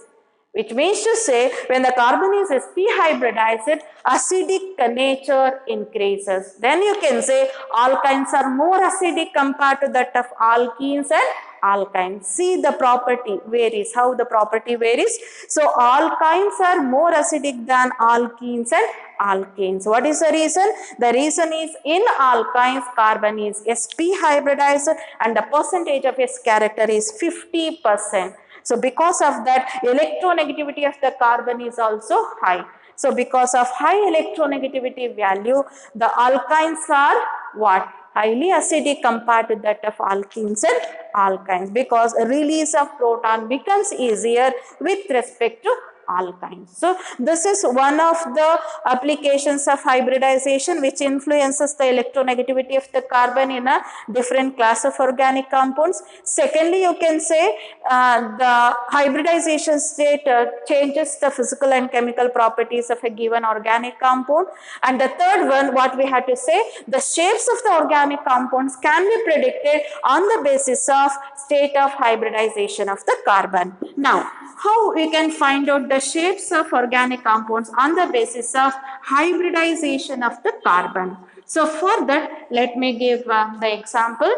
Which means to say, when the carbon is sp hybridized, acidic nature increases. Then you can say alkynes are more acidic compared to that of alkenes and alkynes. See the property varies, how the property varies. So alkynes are more acidic than alkenes and alkanes. What is the reason? The reason is in alkynes carbon is sp hybridized and the percentage of S character is 50%. So because of that, electronegativity of the carbon is also high. So because of high electronegativity value, the alkynes are what? Highly acidic compared to that of alkenes and alkynes, because release of proton becomes easier with respect to alkynes. So this is one of the applications of hybridization which influences the electronegativity of the carbon in a different class of organic compounds. Secondly, you can say the hybridization state changes the physical and chemical properties of a given organic compound. And the third one, what we had to say, the shapes of the organic compounds can be predicted on the basis of state of hybridization of the carbon. Now, how we can find out the shapes of organic compounds on the basis of hybridization of the carbon? So for that, let me give the example.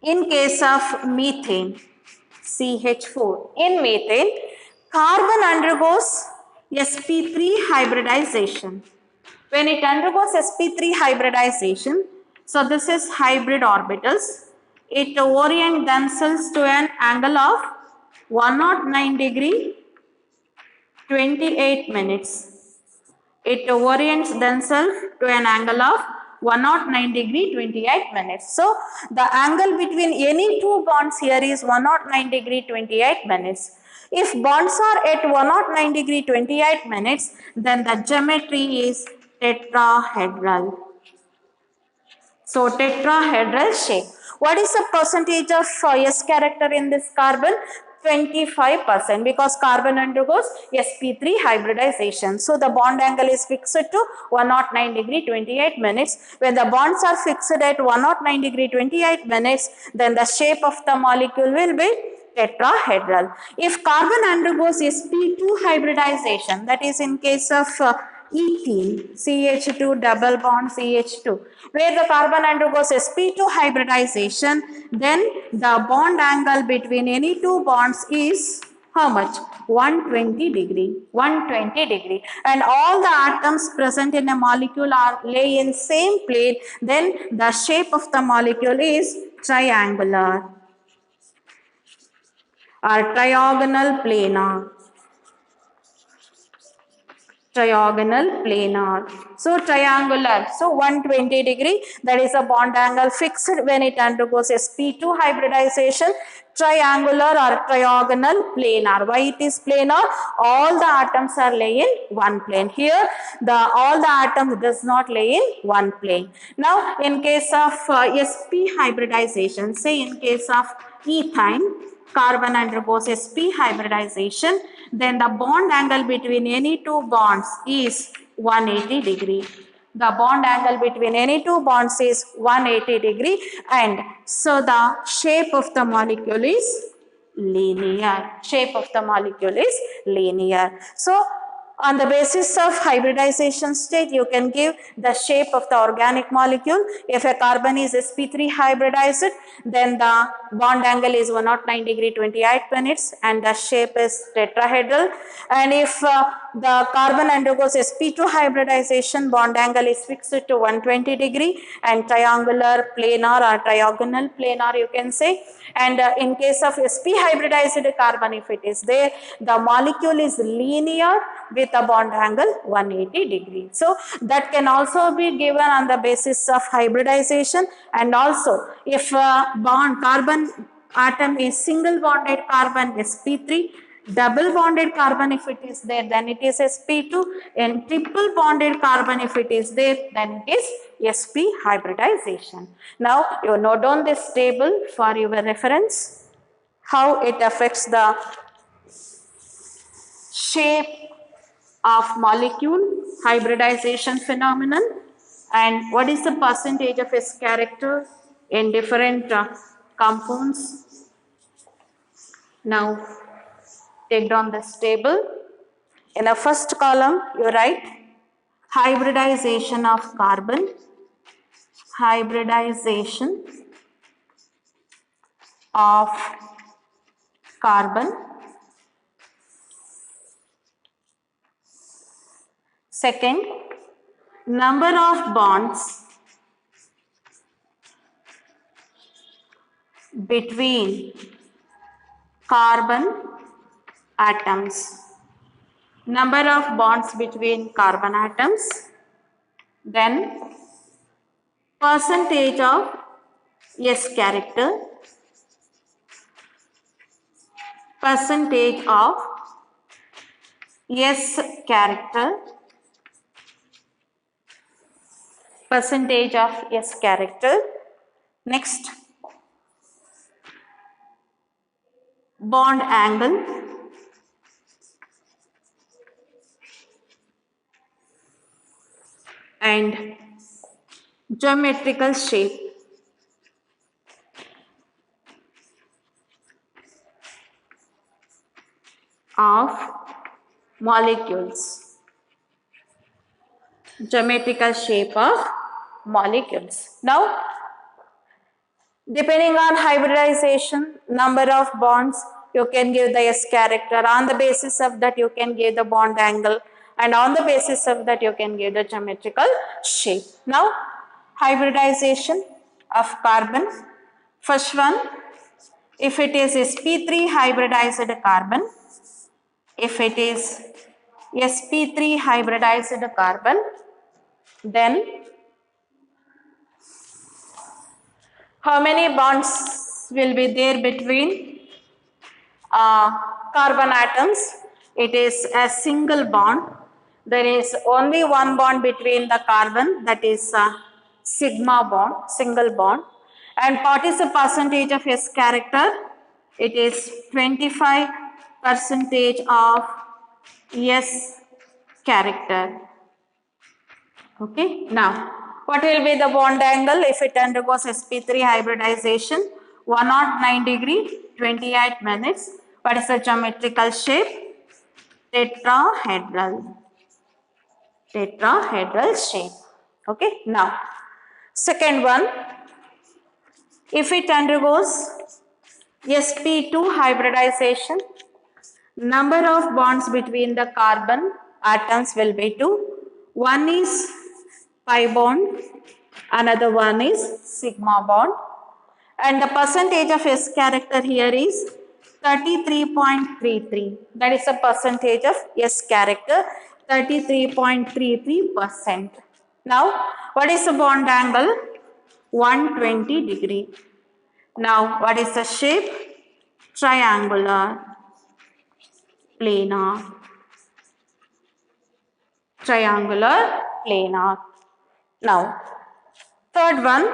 In case of methane, CH4, in methane, carbon undergoes sp3 hybridization. When it undergoes sp3 hybridization, so this is hybrid orbitals, it orient themselves to an angle of 109 degree 28 minutes. It orients themselves to an angle of 109 degree 28 minutes. So the angle between any two bonds here is 109 degree 28 minutes. If bonds are at 109 degree 28 minutes, then the geometry is tetrahedral. So tetrahedral shape. What is the percentage of S character in this carbon? 25%, because carbon undergoes sp3 hybridization. So the bond angle is fixed to 109 degree 28 minutes. When the bonds are fixed at 109 degree 28 minutes, then the shape of the molecule will be tetrahedral. If carbon undergoes sp2 hybridization, that is in case of ethene, CH2 double bond CH2, where the carbon undergoes sp2 hybridization, then the bond angle between any two bonds is how much? 120 degree. 120 degree. And all the atoms present in a molecule are lay in same plane, then the shape of the molecule is triangular or trigonal planar. Trigonal planar. So triangular. So 120 degree, that is a bond angle fixed when it undergoes sp2 hybridization. Triangular or trigonal planar. Why it is planar? All the atoms are lay in one plane. Here all the atoms does not lay in one plane. Now in case of sp hybridization, say in case of ethane, carbon undergoes sp hybridization, then the bond angle between any two bonds is 180 degree. The bond angle between any two bonds is 180 degree, and so the shape of the molecule is linear. Shape of the molecule is linear. So On the basis of hybridization state, you can give the shape of the organic molecule. If a carbon is sp3 hybridized, then the bond angle is 109 degree 28 minutes and the shape is tetrahedral. And if the carbon undergoes sp2 hybridization, bond angle is fixed to 120 degree and triangular planar or trigonal planar, you can say. And in case of sp hybridized carbon, if it is there, the molecule is linear with a bond angle 180 degree. So that can also be given on the basis of hybridization. And also if carbon atom is single bonded carbon sp3, double bonded carbon if it is there, then it is sp2, and triple bonded carbon if it is there, then it is sp hybridization. Now you note down this table for your reference, how it affects the shape of molecule, hybridization phenomenon, and what is the percentage of S character in different compounds. Now take down this table. In the first column you write hybridization of carbon, hybridization of carbon. Second, number of bonds between carbon atoms. Number of bonds between carbon atoms. Then percentage of S character. Percentage of S character. Percentage of S character. Next, bond angle. And geometrical shape. Of molecules. Geometrical shape of molecules. Now, depending on hybridization, number of bonds, you can give the S character. On the basis of that, you can give the bond angle. And on the basis of that, you can give the geometrical shape. Now, hybridization of carbon. First one, if it is sp3 hybridized carbon, if it is sp3 hybridized carbon, then how many bonds will be there between carbon atoms? It is a single bond. There is only one bond between the carbon, that is sigma bond, single bond. And what is the percentage of S character? It is 25% of S character. Okay. Now, what will be the bond angle if it undergoes sp3 hybridization? 109 degree, 28 minutes. What is the geometrical shape? Tetrahedral. Tetrahedral shape. Okay. Now, second one, if it undergoes sp2 hybridization, number of bonds between the carbon atoms will be 2. One is pi bond, another one is sigma bond, and the percentage of S character here is 33.33. That is the percentage of S character, 33.33%. Now, what is the bond angle? 120 degree. Now, what is the shape? Triangular, planar. Triangular, planar. Now, third one,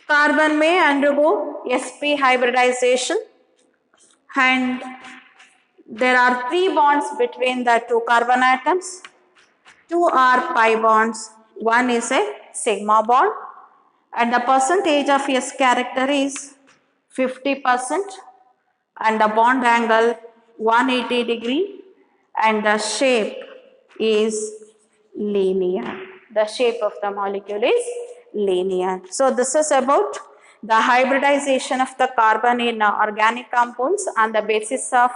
carbon may undergo sp hybridization and there are 3 bonds between the 2 carbon atoms. 2 are pi bonds, 1 is a sigma bond, and the percentage of S character is 50% and the bond angle 180 degree and the shape is linear. The shape of the molecule is linear. So this is about the hybridization of the carbon in organic compounds. On the basis of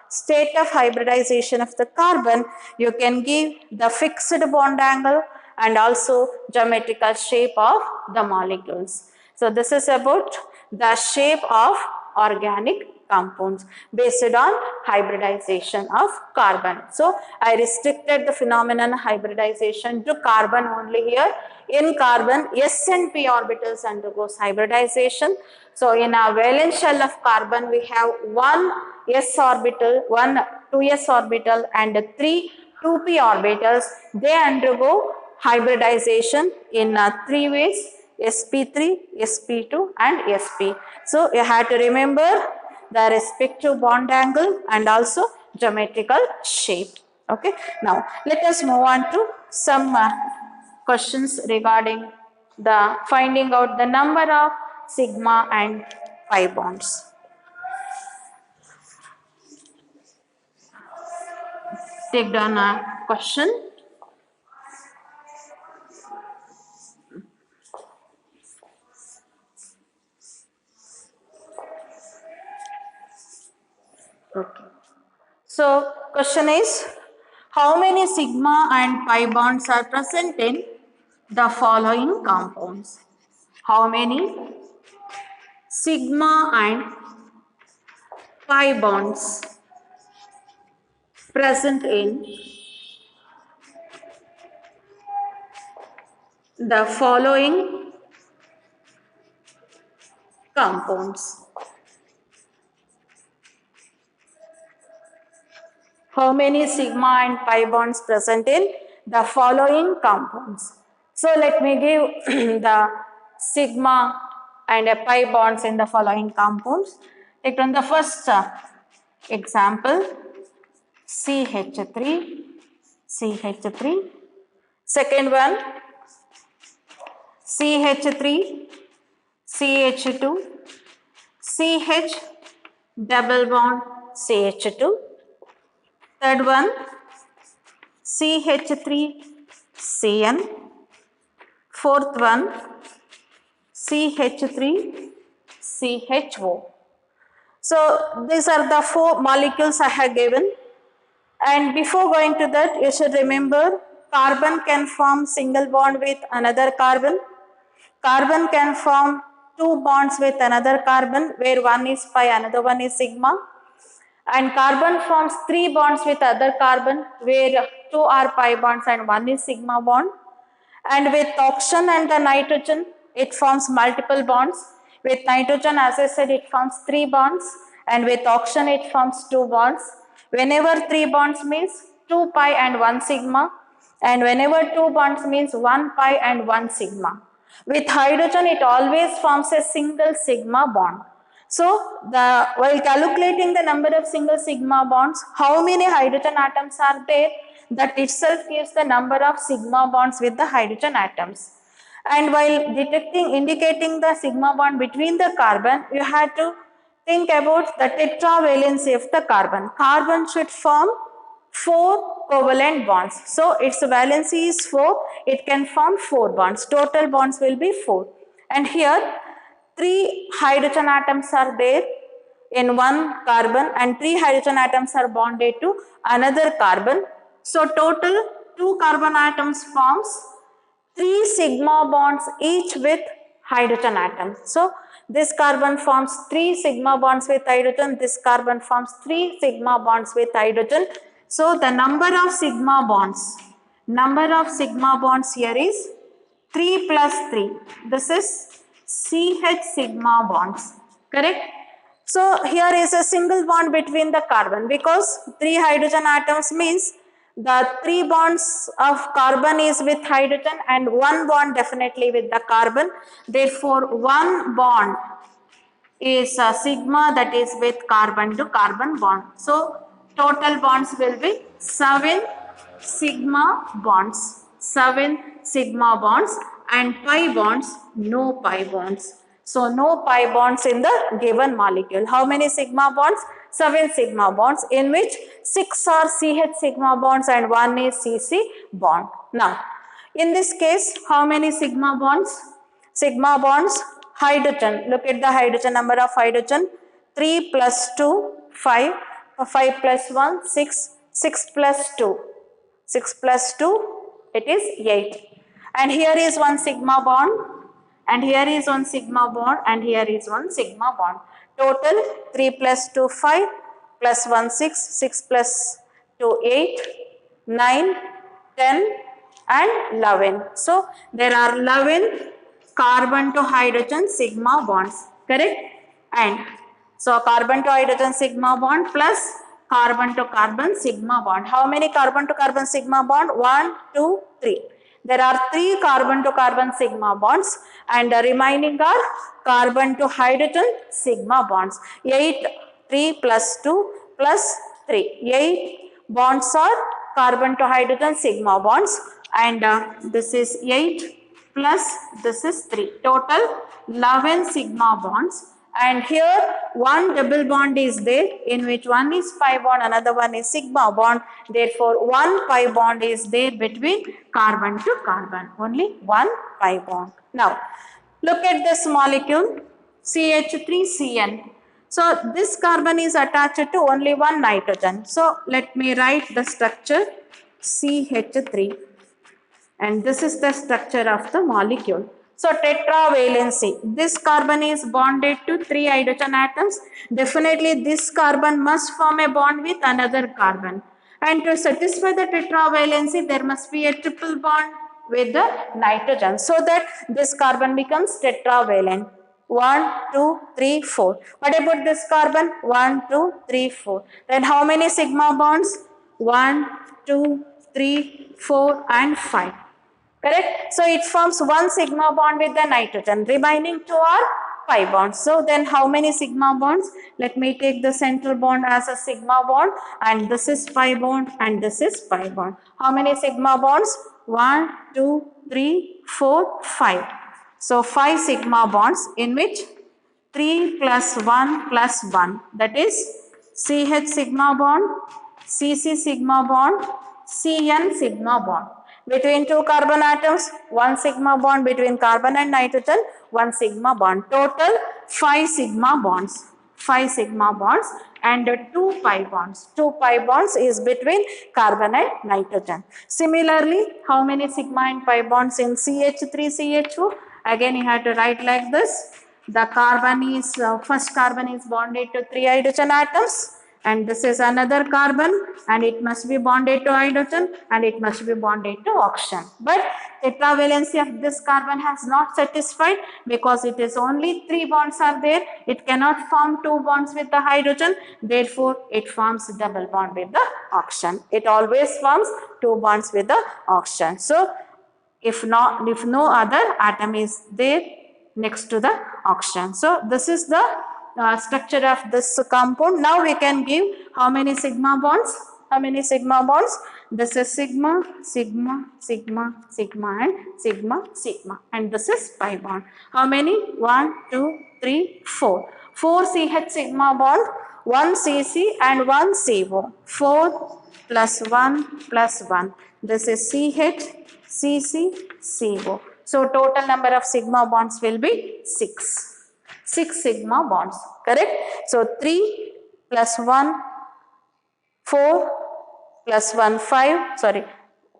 state of hybridization of the carbon, you can give the fixed bond angle and also geometrical shape of the molecules. So this is about the shape of organic compounds based on hybridization of carbon. So I restricted the phenomenon hybridization to carbon only here. In carbon, s and p orbitals undergoes hybridization. So in a valence shell of carbon, we have one s orbital, one 2s orbital and three 2p orbitals. They undergo hybridization in three ways: sp3, sp2 and sp. So you have to remember the respective bond angle and also geometrical shape. Okay. Now let us move on to some questions regarding the finding out the number of sigma and pi bonds. Take down a question. Okay. So question is, how many sigma and pi bonds are present in the following compounds? How many sigma and pi bonds present in the following compounds? How many sigma and pi bonds present in the following compounds? So let me give the sigma and a pi bonds in the following compounds. Take on the first example, CH3, CH3. Second one, CH3, CH2, CH double bond CH2. Third one, CH3CN. Fourth one, CH3CHO. So these are the four molecules I have given. And before going to that, you should remember carbon can form single bond with another carbon. Carbon can form two bonds with another carbon where one is pi, another one is sigma. And carbon forms three bonds with other carbon where two are pi bonds and one is sigma bond. And with oxygen and the nitrogen, it forms multiple bonds. With nitrogen, as I said, it forms three bonds, and with oxygen, it forms two bonds. Whenever three bonds means 2 pi and 1 sigma, and whenever two bonds means 1 pi and 1 sigma. With hydrogen, it always forms a single sigma bond. So, while calculating the number of single sigma bonds, how many hydrogen atoms are there, that itself gives the number of sigma bonds with the hydrogen atoms. And while indicating the sigma bond between the carbon, you have to think about the tetravalency of the carbon. Carbon should form 4 covalent bonds. So, its valency is 4, it can form 4 bonds. Total bonds will be 4. And here, 3 hydrogen atoms are there in one carbon and 3 hydrogen atoms are bonded to another carbon. So total 2 carbon atoms forms 3 sigma bonds each with hydrogen atom. So this carbon forms 3 sigma bonds with hydrogen, this carbon forms 3 sigma bonds with hydrogen. So the number of sigma bonds here is 3 plus 3. This is CH sigma bonds, correct? So here is a single bond between the carbon because 3 hydrogen atoms means the 3 bonds of carbon is with hydrogen and 1 bond definitely with the carbon. Therefore, 1 bond is a sigma, that is with carbon to carbon bond. So total bonds will be 7 sigma bonds. 7 sigma bonds and pi bonds, no pi bonds. So no pi bonds in the given molecule. How many sigma bonds? 7 sigma bonds, in which 6 are CH sigma bonds and 1 is CC bond. Now, in this case, how many sigma bonds? Sigma bonds, hydrogen. Look at the hydrogen, number of hydrogen. 3 plus 2, 5. 5 plus 1, 6. 6 plus 2. 6 plus 2, it is 8. And here is one sigma bond. And here is one sigma bond. And here is one sigma bond. Total 3 plus 2, 5. Plus 1, 6. 6 plus 2, 8. 9, 10 and 11. So, there are 11 carbon to hydrogen sigma bonds, correct? And so, carbon to hydrogen sigma bond plus carbon to carbon sigma bond. How many carbon to carbon sigma bond? 1, 2, 3. There are 3 carbon to carbon sigma bonds and the remaining are carbon to hydrogen sigma bonds. 8, 3 plus 2 plus 3. 8 bonds are carbon to hydrogen sigma bonds and this is 8 plus this is 3. Total 11 sigma bonds. And here one double bond is there in which one is pi bond, another one is sigma bond. Therefore, one pi bond is there between carbon to carbon. Only one pi bond. Now, look at this molecule CH3CN. So, this carbon is attached to only one nitrogen. So, let me write the structure CH3. And this is the structure of the molecule. So, tetravalency. This carbon is bonded to 3 hydrogen atoms. Definitely this carbon must form a bond with another carbon. And to satisfy the tetravalency, there must be a triple bond with the nitrogen so that this carbon becomes tetravalent. 1, 2, 3, 4. What about this carbon? 1, 2, 3, 4. Then how many sigma bonds? 1, 2, 3, 4 and 5. Correct? So, it forms one sigma bond with the nitrogen. Remaining 2 are pi bonds. So, then how many sigma bonds? Let me take the central bond as a sigma bond and this is pi bond and this is pi bond. How many sigma bonds? 1, 2, 3, 4, 5. So, 5 sigma bonds in which 3 plus 1 plus 1, that is CH sigma bond, CC sigma bond, CN sigma bond. Between 2 carbon atoms, 1 sigma bond between carbon and nitrogen, 1 sigma bond. Total 5 sigma bonds. 5 sigma bonds and 2 pi bonds. 2 pi bonds is between carbon and nitrogen. Similarly, how many sigma and pi bonds in CH3CH2? Again, you have to write like this. The carbon is, first carbon is bonded to 3 hydrogen atoms. And this is another carbon and it must be bonded to hydrogen and it must be bonded to oxygen. But tetravalency of this carbon has not satisfied because it is only 3 bonds are there. It cannot form 2 bonds with the hydrogen. Therefore, it forms double bond with the oxygen. It always forms 2 bonds with the oxygen. So, if no other atom is there next to the oxygen. So, this is the structure of this compound. Now we can give how many sigma bonds? How many sigma bonds? This is sigma, sigma, sigma, sigma and sigma, sigma. And this is pi bond. How many? 1, 2, 3, 4. 4 CH sigma bond, 1 CC and 1 CO. 4 plus 1 plus 1. This is CH, CC, CO. So total number of sigma bonds will be 6. 6 sigma bonds, correct? So 3 plus 1, 4 plus 1, 5, sorry,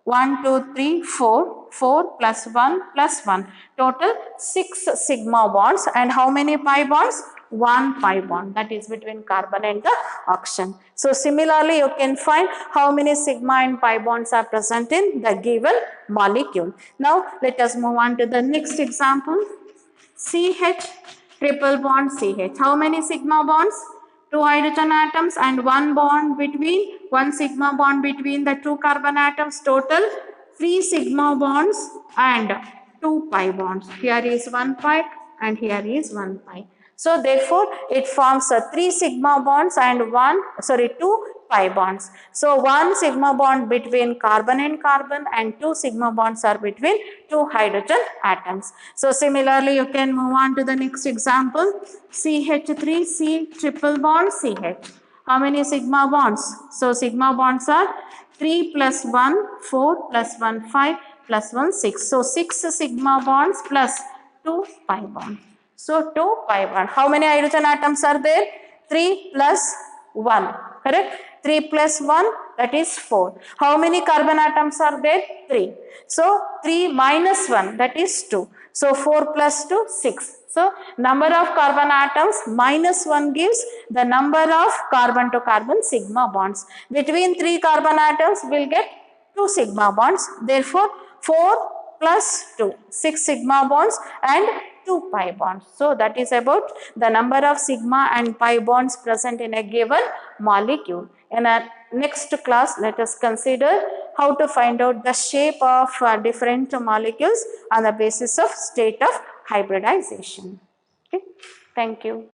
1, 2, 3, 4, 4 plus 1 plus 1. Total 6 sigma bonds and how many pi bonds? 1 pi bond, that is between carbon and the oxygen. So similarly, you can find how many sigma and pi bonds are present in the given molecule. Now let us move on to the next example. CH triple bond CH. How many sigma bonds? 2 hydrogen atoms and 1 bond between, 1 sigma bond between the 2 carbon atoms. Total 3 sigma bonds and 2 pi bonds. Here is 1 pi and here is 1 pi. So therefore, it forms 3 sigma bonds and 2 pi bonds. So 1 sigma bond between carbon and 2 sigma bonds are between 2 hydrogen atoms. So similarly, you can move on to the next example. CH3C triple bond CH. How many sigma bonds? So sigma bonds are 3 plus 1, 4 plus 1, 5 plus 1, 6. So 6 sigma bonds plus 2 pi bond. So 2 pi bond. How many hydrogen atoms are there? 3 plus 1. Correct? 3 plus 1, that is 4. How many carbon atoms are there? 3. So 3 minus 1, that is 2. So 4 plus 2, 6. So number of carbon atoms minus 1 gives the number of carbon to carbon sigma bonds. Between 3 carbon atoms will get 2 sigma bonds. Therefore 4 plus 2, 6 sigma bonds and 2 pi bonds. So that is about the number of sigma and pi bonds present in a given molecule. In our next class, let us consider how to find out the shape of different molecules on the basis of state of hybridization. Okay. Thank you.